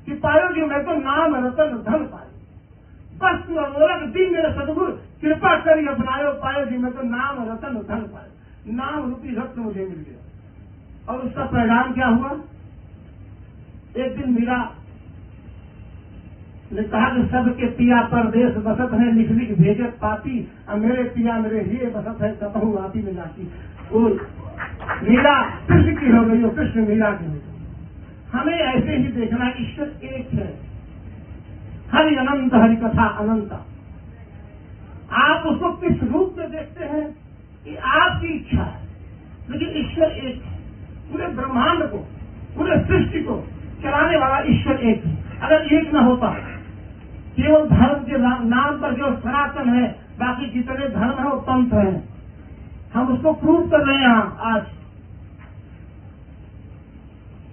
कि पायो जी मैं तो नाम रतन धन पायो, बस तू अमोलक दिन मेरे सदगुरु कृपा करी अपनायो, पायो जी मैं तो नाम रतन धन पायो, नाम रूपी रत्न मुझे मिल गया। और उसका परिणाम क्या हुआ? एक दिन मीरा ने कहा कि सबके पिया परदेश बसत है, लिख लिख भेजे पापी, और मेरे पिया मेरे लिए बसत है, कपहू आती में जाती। और मीरा कृष्ण की हो गई और कृष्ण मीरा की हो गई। हमें ऐसे ही देखना, ईश्वर एक है, हरि अनंत, हरि कथा अनंत। आप उसको किस रूप में देखते हैं ये आपकी इच्छा है, लेकिन ईश्वर एक है। पूरे ब्रह्मांड को, पूरे सृष्टि को चलाने वाला ईश्वर एक है। अगर एक न होता, केवल धर्म के नाम पर जो सनातन है, बाकी जितने धर्म है वो तंत्र है, हम उसको प्रूव कर रहे हैं आज।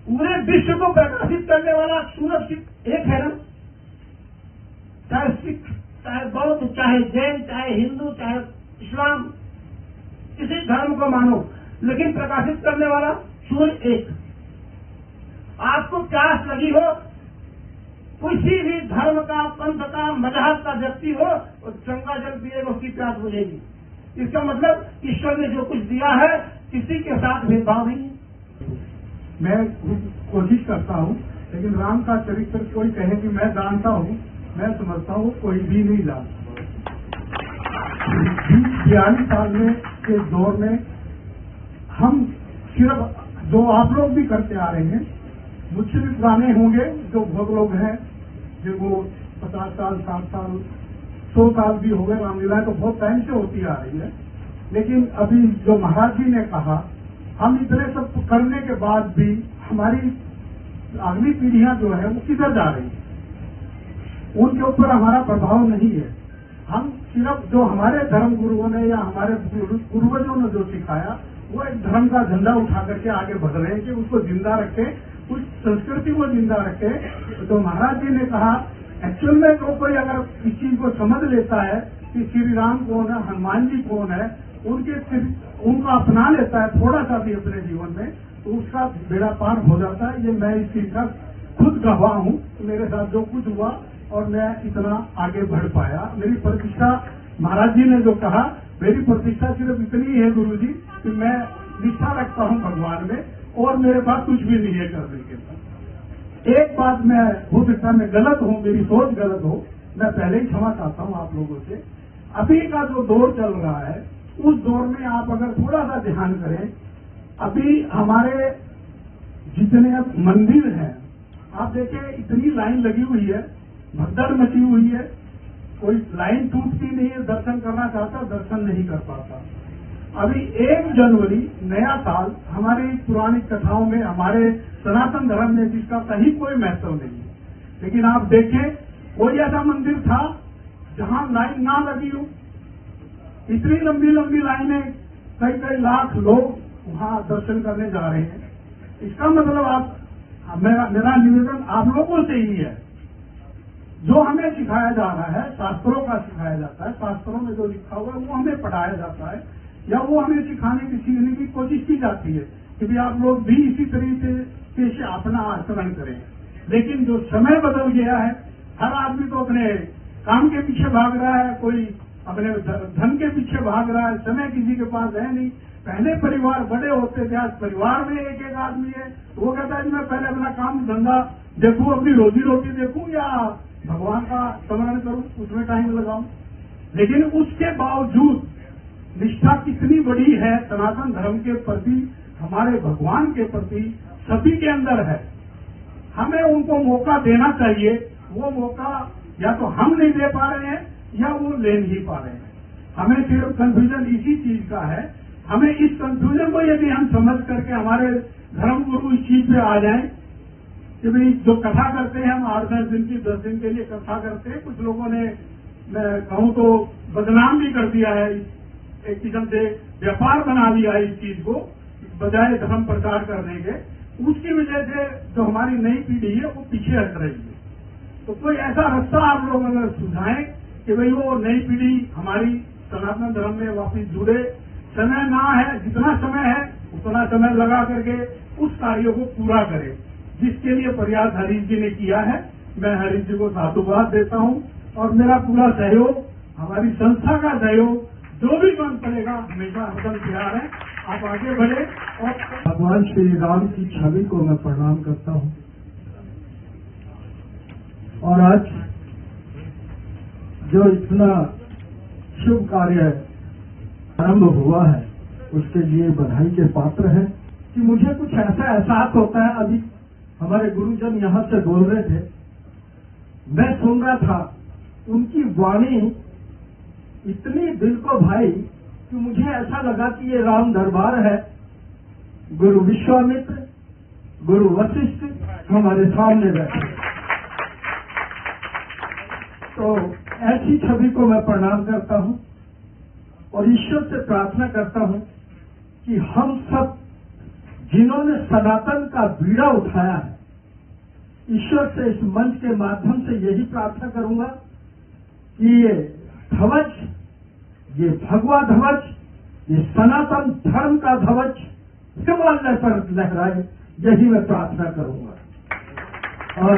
पूरे विश्व को प्रकाशित करने वाला सूरज एक है ना, चाहे सिख, चाहे बौद्ध, चाहे जैन, चाहे हिंदू, चाहे इस्लाम, किसी धर्म को मानो, लेकिन प्रकाशित करने वाला सूर्य एक। आपको प्यास लगी हो, किसी भी धर्म का, पंथ का, मजहब का व्यक्ति हो, और गंगा जल पिएगा उसकी प्यास बुझेगी। इसका मतलब ईश्वर ने जो कुछ दिया है किसी के साथ भेदभाव नहीं है। मैं कोशिश करता हूँ, लेकिन राम का चरित्र कोई कहे कि मैं जानता हूँ, मैं समझता हूँ कोई भी नहीं जानता। 42 साल में के दौर में हम सिर्फ जो आप लोग भी करते आ रहे हैं, मुझसे भी पुराने होंगे जो बहुत लोग हैं, जिनको 50 साल, 60 साल, 100 साल भी हो गए। रामलीला तो बहुत टाइम से होती आ रही है, लेकिन अभी जो महाराज जी ने कहा, हम इतने सब करने के बाद भी हमारी अगली पीढ़ियां जो है वो किधर जा रही है, उनके ऊपर हमारा प्रभाव नहीं है। हम सिर्फ जो हमारे धर्म गुरुओं ने या हमारे पूर्वजों ने जो सिखाया, वो एक धर्म का झंडा उठा करके आगे बढ़ रहे हैं कि उसको जिंदा रखें, उस संस्कृति को जिंदा रखें। तो महाराज जी ने कहा, एक्चुअल में तो कोई अगर इस चीज को समझ लेता है कि श्री राम कौन है, हनुमान जी कौन है, उनको अपना लेता है थोड़ा सा भी अपने जीवन में, तो उसका बेड़ा पार हो जाता है। ये मैं इस चीज का खुद गवाह हूँ। मेरे साथ जो कुछ हुआ और मैं इतना आगे बढ़ पाया, मेरी प्रतिष्ठा, महाराज जी ने जो कहा, मेरी प्रतिष्ठा सिर्फ इतनी है गुरु जी कि मैं निष्ठा रखता हूँ भगवान में, और मेरे पास कुछ भी नहीं है करने के लिए। एक बात मैं हो सकता मैं गलत हूँ, मेरी सोच गलत हो, मैं पहले ही क्षमा चाहता हूँ आप लोगों से। अभी का जो दौर चल रहा है, उस दौर में आप अगर थोड़ा सा ध्यान करें, अभी हमारे जितने मंदिर हैं, आप देखें इतनी लाइन लगी हुई है, भगदड़ मची हुई है, कोई लाइन टूटती नहीं है, दर्शन करना चाहता दर्शन नहीं कर पाता। अभी 1 जनवरी नया साल हमारी पुरानी कथाओं में, हमारे सनातन धर्म में जिसका कहीं कोई महत्व नहीं है, लेकिन आप देखें कोई ऐसा मंदिर था जहां लाइन ना लगी हो। इतनी लंबी लंबी लाइनें, कई कई लाख लोग वहां दर्शन करने जा रहे हैं। इसका मतलब आप, मेरा निवेदन आप लोगों से ही है, जो हमें सिखाया जा रहा है, शास्त्रों का सिखाया जाता है, शास्त्रों में जो लिखा हुआ है वो हमें पढ़ाया जाता है, या वो हमें सिखाने की सीखने की कोशिश की जाती है कि भी आप लोग भी इसी तरीके से अपना आचरण करें। लेकिन जो समय बदल गया है, हर आदमी तो अपने काम के पीछे भाग रहा है, कोई अपने धन के पीछे भाग रहा है, समय किसी के पास है नहीं। पहले परिवार बड़े होते थे, आज परिवार में एक एक आदमी है, तो वो कहता है कि मैं पहले अपना काम धंधा देखूं, अपनी रोजी रोटी देखूं या भगवान का स्मरण करूं, उसमें टाइम लगाऊं। लेकिन उसके बावजूद निष्ठा कितनी बड़ी है सनातन धर्म के प्रति, हमारे भगवान के प्रति सभी के अंदर है। हमें उनको मौका देना चाहिए। वो मौका या तो हम नहीं दे पा रहे हैं या वो ले नहीं पा रहे हैं। हमें सिर्फ कंफ्यूजन इसी चीज का है। हमें इस कंफ्यूजन को यदि हम समझ करके हमारे धर्म गुरु इस चीज पे आ जाएं कि भाई जो कथा करते हैं, हम 8-10 दिन की 10 दिन के लिए कथा करते हैं, कुछ लोगों ने मैं कहूं तो बदनाम भी कर दिया है, एक किस्म से व्यापार बना लिया है इस चीज को, बजाय धर्म प्रचार करने के। उसकी वजह से जो हमारी नई पीढ़ी है वो पीछे हट रही है। तो कोई ऐसा रास्ता आप लोग अगर सुझाएं कि भाई वो नई पीढ़ी हमारी सनातन धर्म में वापस जुड़े। समय ना है, जितना समय है उतना समय लगा करके उस कार्यों को पूरा करे, जिसके लिए प्रयास हरीश जी ने किया है। मैं हरीश जी को साधुवाद देता हूँ और मेरा पूरा सहयोग, हमारी संस्था का सहयोग जो भी काम पड़ेगा हमेशा हरदम तैयार है। आप आगे बढ़े। और भगवान श्री राम की छवि को मैं प्रणाम करता हूँ। और आज जो इतना शुभ कार्य आरंभ हुआ है उसके लिए बधाई के पात्र हैं कि मुझे कुछ ऐसा एहसास होता है। अभी हमारे गुरुजन यहाँ से बोल रहे थे, मैं सुन रहा था, उनकी वाणी इतनी दिल को भाई कि मुझे ऐसा लगा कि ये राम दरबार है। गुरु विश्वामित्र, गुरु वशिष्ठ हमारे सामने बैठे। तो ऐसी छवि को मैं प्रणाम करता हूं और ईश्वर से प्रार्थना करता हूं कि हम सब जिन्होंने सनातन का बीड़ा उठाया है, ईश्वर से इस मंच के माध्यम से यही प्रार्थना करूंगा कि ये ध्वज, ये भगवा ध्वज, ये सनातन धर्म का ध्वज हिमालय पर लहराए, यही मैं प्रार्थना करूंगा। और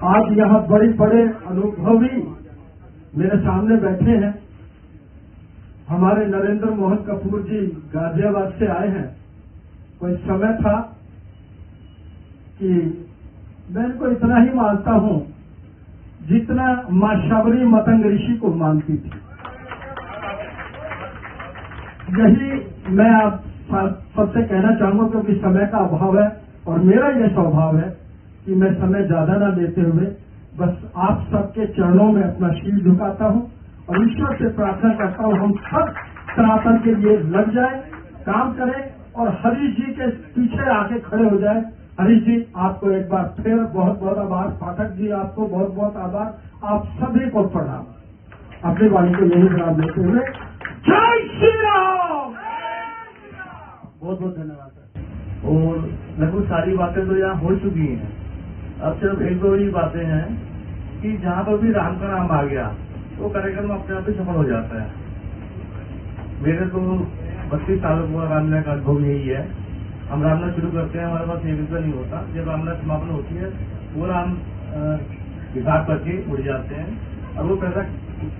आज यहाँ बड़े बड़े अनुभवी मेरे सामने बैठे हैं। हमारे नरेंद्र मोहन कपूर जी गाजियाबाद से आए हैं। कोई समय था कि मैं इनको इतना ही मानता हूं जितना मां शबरी मतंग ऋषि को मानती थी। यही मैं आप सबसे कहना चाहूंगा, क्योंकि समय का अभाव है और मेरा यह स्वभाव है कि मैं समय ज्यादा ना लेते हुए बस आप सबके चरणों में अपना शील झुकाता हूं और ईश्वर से प्रार्थना करता हूं हम सब सनातन के लिए लग जाए, काम करें और हरीश जी के पीछे आके खड़े हो जाए। हरीश जी आपको एक बार फिर बहुत बहुत आभार। पाठक जी आपको बहुत बहुत आभार। आप सभी को प्रणाम। अपनी वाणी को यही जवाब देते हुए जय श्री राम। बहुत बहुत धन्यवाद सर। और लगभग सारी बातें तो यहाँ हो चुकी हैं। अब सिर्फ एक दो ही बातें हैं कि जहाँ पर भी राम का नाम आ गया तो कार्यक्रम अपने आप ही सफल हो जाता है। मेरे तो 32 सालों का रामलीला का अनुभव यही है। हम रामलीला शुरू करते हैं, हमारे पास एक रुपया नहीं होता। जब रामलीला समापन होती है वो राम विभाग करके उड़ जाते हैं और वो पैसा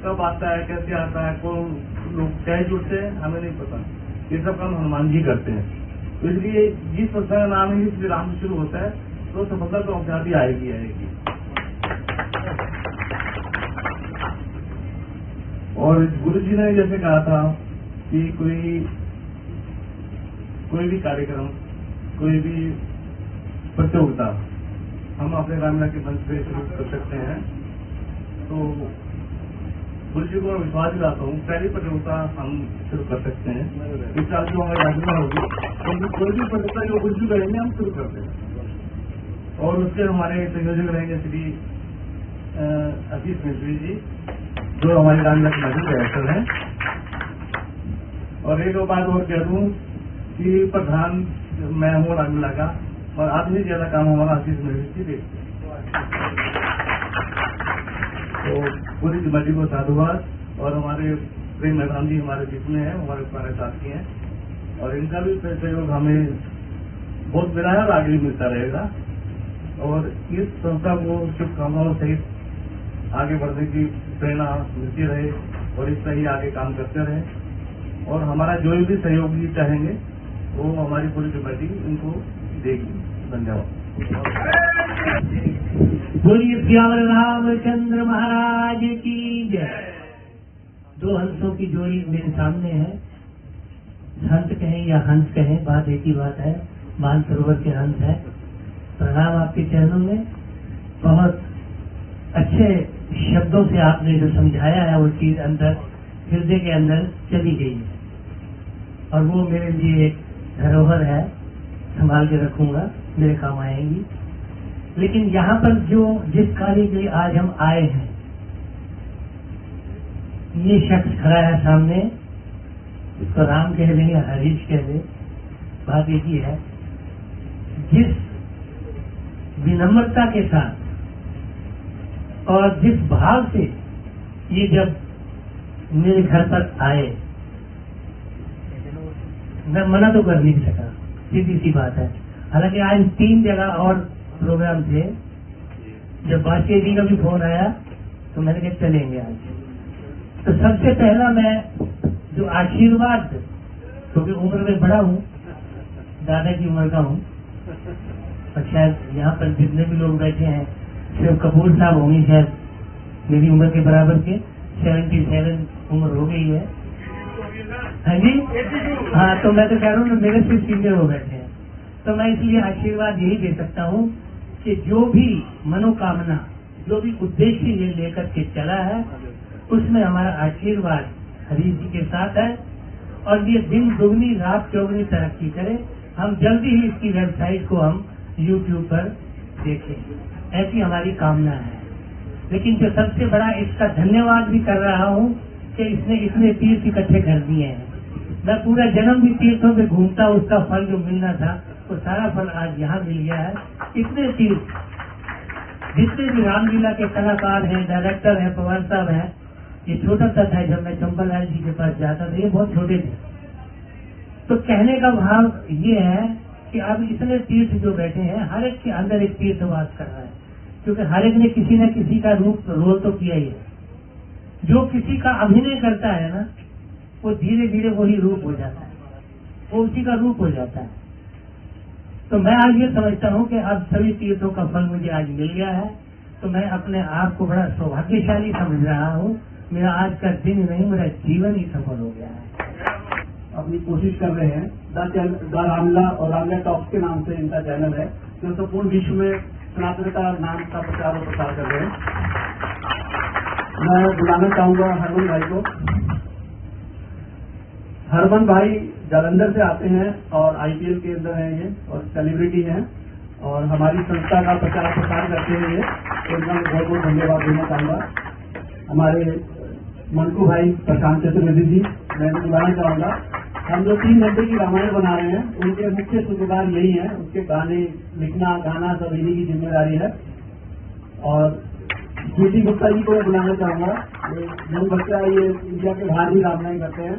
कब आता है, कैसे आता है, कौन लोग कैसे जुड़ते हैं, हमें नहीं पता। ये सब काम हनुमान जी करते हैं। तो इसलिए जिस संस्था का नाम ही श्री राम से शुरू होता है तो सफलता तो अपने आप ही आएगी। और गुरु जी ने जैसे कहा था कि कोई भी कार्यक्रम, कोई भी प्रतियोगिता हम अपने रामलीला के मंच पे शुरू कर सकते हैं। तो गुरु जी को विश्वास दिलाता हूँ, पहली प्रतियोगिता हम शुरू कर सकते हैं। इस साल जो हमारी रामलीला होगी तो कोई भी प्रतियोगिता जो गुरु जी करेंगे हम शुरू करते हैं। और उसके हमारे संयोजक रहेंगे श्री आशीष मिश्री जी, जो हमारी रामलीला के मौजूद डायरेक्टर हैं। और एक बात और कह दूं कि प्रधान मैं हूँ रामलीला का और आधे से ज्यादा काम हमारा आशीष मिश्री जी देखते हैं। तो पूरी कमेटी को साधुवाद। और हमारे प्रेम मैदान जी हमारे बीच में है, हमारे पुराने साथी हैं और इनका भी सहयोग हमें बहुत मिला है और आगे भी मिलता रहेगा। और इस संस्था को शुभकामनाओं सहित आगे बढ़ने की प्रेरणा मिलती रहे और इस तरह ही आगे काम करते रहे और हमारा जो भी सहयोग भी चाहेंगे वो हमारी पूरी कमेटी उनको देगी। धन्यवाद। बोलिए सियावर रामचंद्र महाराज की जय। दो हंसों की जोड़ी मेरे सामने है, हंस कहें या हंस कहें, बात एक ही बात है, मानसरोवर के हंस है। प्रणाम आपके चरणों में। बहुत अच्छे शब्दों से आपने जो समझाया है वो चीज अंदर हृदय के अंदर चली गई है और वो मेरे लिए एक धरोहर है, संभाल के रखूंगा, मेरे काम आएंगी। लेकिन यहाँ पर जो जिस कार्य के लिए आज हम आए हैं, ये शख्स खड़ा है सामने, इसको राम कह लें या हरीश कह लें, बात एक ही है। जिस विनम्रता के साथ और जिस भाव से ये जब मेरे घर पर आए, मैं मना तो कर नहीं सका, सीधी सी बात है। हालांकि आज 3 जगह और प्रोग्राम थे, जब बादशाह जी का भी फोन आया तो मैंने कहा चलेंगे आज। तो सबसे पहला मैं जो आशीर्वाद, क्योंकि उम्र में बड़ा हूँ, दादा की उम्र का हूँ, और शायद यहाँ पर जितने भी लोग बैठे हैं शिव कपूर साहब होंगे शायद मेरी उम्र के बराबर के, 77 उम्र हो गई है। हाँ जी, हाँ, तो मैं तो कह रहा हूँ मेरे से सीनियर हो बैठे हैं। तो मैं इसलिए आशीर्वाद यही दे सकता हूँ कि जो भी मनोकामना, जो भी उद्देश्य ये लेकर के चला है, उसमें हमारा आशीर्वाद हरीश जी के साथ है और ये दिन दुगनी रात चौगनी तरक्की करे। हम जल्दी ही इसकी वेबसाइट को हम YouTube पर देखें, ऐसी हमारी कामना है। लेकिन जो सबसे बड़ा इसका धन्यवाद भी कर रहा हूँ कि इसने इतने तीर्थ इकट्ठे कर दिए हैं। मैं पूरा जन्म भी तीर्थों में घूमता, उसका फल जो मिलना था वो सारा फल आज यहाँ मिल गया है। इतने तीर्थ, जितने भी रामलीला के कलाकार हैं, डायरेक्टर हैं, पवार साहब हैं, ये छोटा सा था जब मैं चंपालाल जी के पास जाता था, ये बहुत छोटे थे। तो कहने का भाव ये है कि अब इतने तीर्थ जो बैठे हैं, हर एक के अंदर एक तीर्थ वास कर रहा है, क्योंकि हर एक ने किसी न किसी का रूप रोल तो किया ही है। जो किसी का अभिनय करता है ना, वो धीरे धीरे वही रूप हो जाता है, वो उसी का रूप हो जाता है। तो मैं आज ये समझता हूँ कि अब सभी तीर्थों का फल मुझे आज मिल गया है, तो मैं अपने आप को बड़ा सौभाग्यशाली समझ रहा हूँ। मेरा आज का दिन नहीं, मेरा जीवन ही सफल हो गया है। अपनी कोशिश कर रहे हैं, द रामला और रामला टॉक्स के नाम से इनका चैनल है, जो संपूर्ण विश्व में सनातन का नाम का प्रचार और प्रसार कर रहे हैं। मैं बुलाना चाहूंगा हरमन भाई को। हरमन भाई जालंधर से आते हैं और IPL के अंदर हैं ये, और सेलिब्रिटी हैं और हमारी संस्था का प्रचार प्रसार करते हैं ये, तो इनका बहुत बहुत धन्यवाद देना चाहूंगा। हमारे मंटू भाई प्रशांत चतुर्वेदी जी, मैं बुलाना चाहूंगा। हम जो 3 घंटे की रामायण बना रहे हैं, उनके मुख्य सूत्रधार यही है, उसके गाने लिखना गाना सब इन्हीं की जिम्मेदारी है। और ज्योति गुप्ता जी को मैं बुलाना चाहूंगा। यंग बच्चा, ये इंडिया के बाहर भी रामायण करते हैं,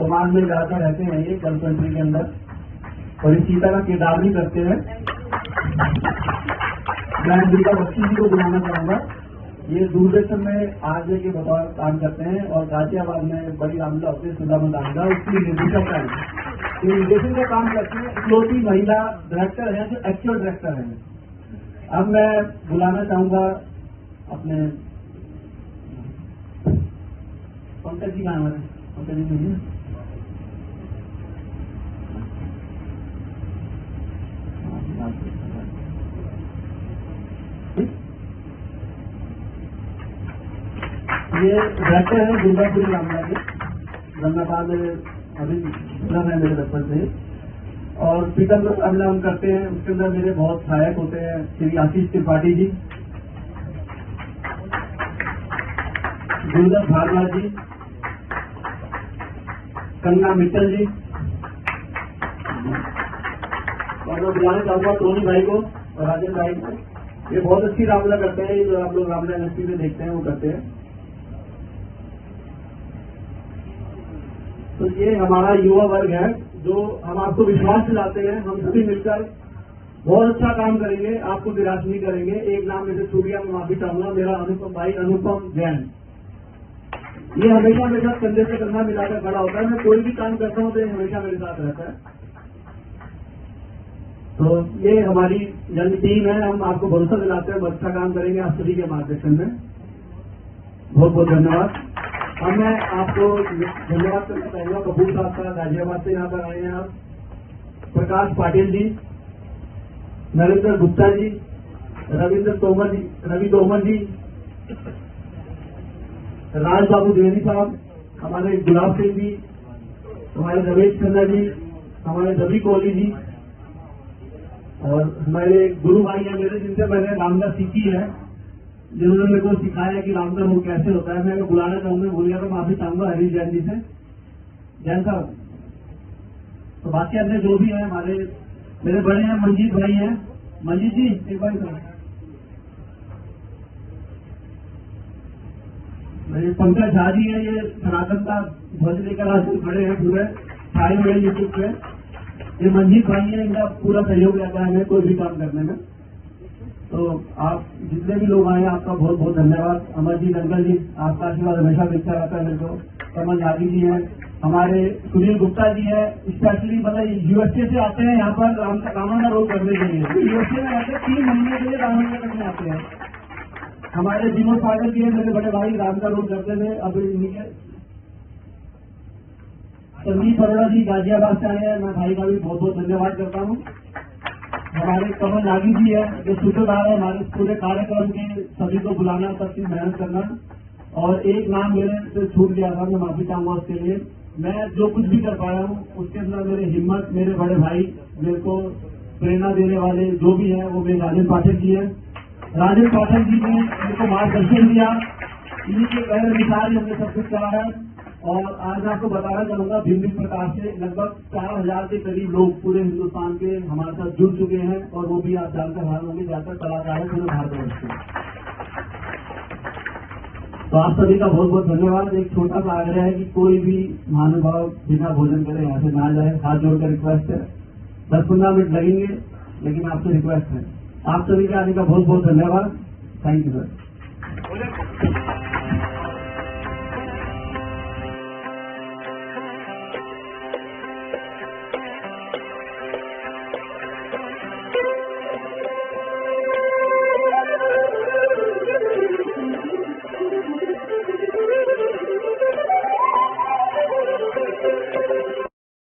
ओमान में ज्यादातर रहते हैं ये, गल्फ कंट्री के अंदर, और इस सीता का किरदार भी करते हैं। मैं दुर्गा बच्ची जी को बुलाना चाहूंगा। ये दूरदर्शन में आरजे के बतौर काम करते हैं और गाजियाबाद में बड़ी रामलीला होती है, सुधा मंदाना, उसकी निर्देशक है। ये निर्देशन का काम करती है, इकलौती महिला डायरेक्टर है जो एक्चुअल डायरेक्टर है। अब मैं बुलाना चाहूंगा अपने पंकज जी, नाम है पंकज जी, ये डायरेक्टर है दुर्गापुरी रामला के, गंगाबाद अभी सुलभ है मेरे बचपन से। और पीतमपुर रामला हम करते हैं, उसके अंदर मेरे बहुत सहायक होते हैं श्री आशीष त्रिपाठी जी, गुरुदास भारद्वाज जी, कंगना मित्तल जी, और मैं बुलाना चाहूंगा टोनी भाई को और राजेश भाई को। ये बहुत अच्छी रामला करते हैं, जो आप लोग रामला इंडस्ट्री में देखते हैं वो करते हैं। तो ये हमारा युवा वर्ग है, जो हम आपको विश्वास दिलाते हैं। हम सभी मिलकर बहुत अच्छा काम करेंगे, आपको निराश नहीं करेंगे। एक नाम मेरे छूट गया, मैं माफी चाहूंगा, मेरा अनुपम भाई, अनुपम जैन। ये हमेशा मेरे साथ कंधे से कंधा मिलाकर खड़ा होता है। मैं कोई भी काम करता हूँ तो ये हमेशा मेरे साथ रहता है। तो ये हमारी यंग टीम है, हम आपको भरोसा दिलाते हैं, अच्छा काम करेंगे आप सभी के मार्गदर्शन में। बहुत बहुत धन्यवाद। अब मैं आपको धन्यवाद करना चाहूंगा कपूर साहब का, गाजियाबाद से यहाँ पर आए हैं आप, प्रकाश पाटिल जी, नरेंद्र गुप्ता जी, रविंद्र तोमर जी, रवि तोमर जी, राज बाबू द्विवेदी साहब, हमारे गुलाब सिंह जी, हमारे रमेश खन्ना जी, हमारे रवि कोहली जी, और हमारे गुरु भाई हैं मेरे, जिनसे मैंने रामदा सीखी है, जिन्होंने मेरे को सिखाया कि रामदा मुंह कैसे होता है। मैं बुलाना चाहूंगा, भूल गया तो माफी चाहूंगा हरीश जैन जी से। जैन साहब, तो बाकी अन्य जो भी है हमारे मेरे बड़े हैं, मंजीत भाई हैं, मंजीत जी एक बार मेरे पंकज झा जी है, ये सनातन का ध्वज लेकर आज बड़े हैं, पूरे छाए हुए यूट्यूब पे। ये मंजीत भाई है, इनका पूरा सहयोग रहता है हमें कोई भी काम करने में। तो आप जितने भी लोग आए आपका बहुत बहुत धन्यवाद। अमरजीत अंकल जी, आपका आशीर्वाद हमेशा मिलता रहता है मेरे को। कमल यागी जी हैं, हमारे सुनील गुप्ता जी है, स्पेशली मतलब यूएसए से आते हैं यहाँ पर रामायण रोल करने के लिए। यूएसए में आते 3 महीने के लिए रामायण करने आते हैं। हमारे विनोद सागर जी है, मेरे बड़े भाई, राम का रोल करते थे। अब संदीप अरोड़ा जी गाजियाबाद से आए हैं, मैं भाई का भी बहुत बहुत धन्यवाद करता हूँ। हमारे कमल नागी जी है, जो सूत्रधार है हमारे पूरे कार्यक्रम के, सभी को बुलाना, सबकी मेहनत करना। और एक नाम मेरे से छूट गया था, मैं माफी चाहूंगा उसके लिए। मैं जो कुछ भी कर पाया हूँ उसके अंदर मेरी हिम्मत, मेरे बड़े भाई, मेरे को प्रेरणा देने वाले जो भी है, वो मेरे राजन पाठक जी है। राजन पाठक जी ने मेरे को मार्गदर्शन दिया, इन्हीं के गैर अनुसार हमने सब कुछ करा है। और आज मैं आपको बताना चाहूंगा, भिन्न प्रकार से लगभग 4000 के करीब लोग पूरे हिंदुस्तान के हमारे साथ जुड़ चुके हैं, और वो भी आप जानकर हार होंगे, ज्यादातर कलाकार है पूरे भारतवर्ष के। तो आप सभी का बहुत बहुत धन्यवाद। एक छोटा सा आग्रह है कि कोई भी महानुभाव बिना भोजन करे यहाँ से ना जाए, हाथ जोड़कर रिक्वेस्ट है। 10-15 मिनट लगेंगे, लेकिन आपसे रिक्वेस्ट है। आप सभी के आने का बहुत बहुत धन्यवाद। Thank you sir.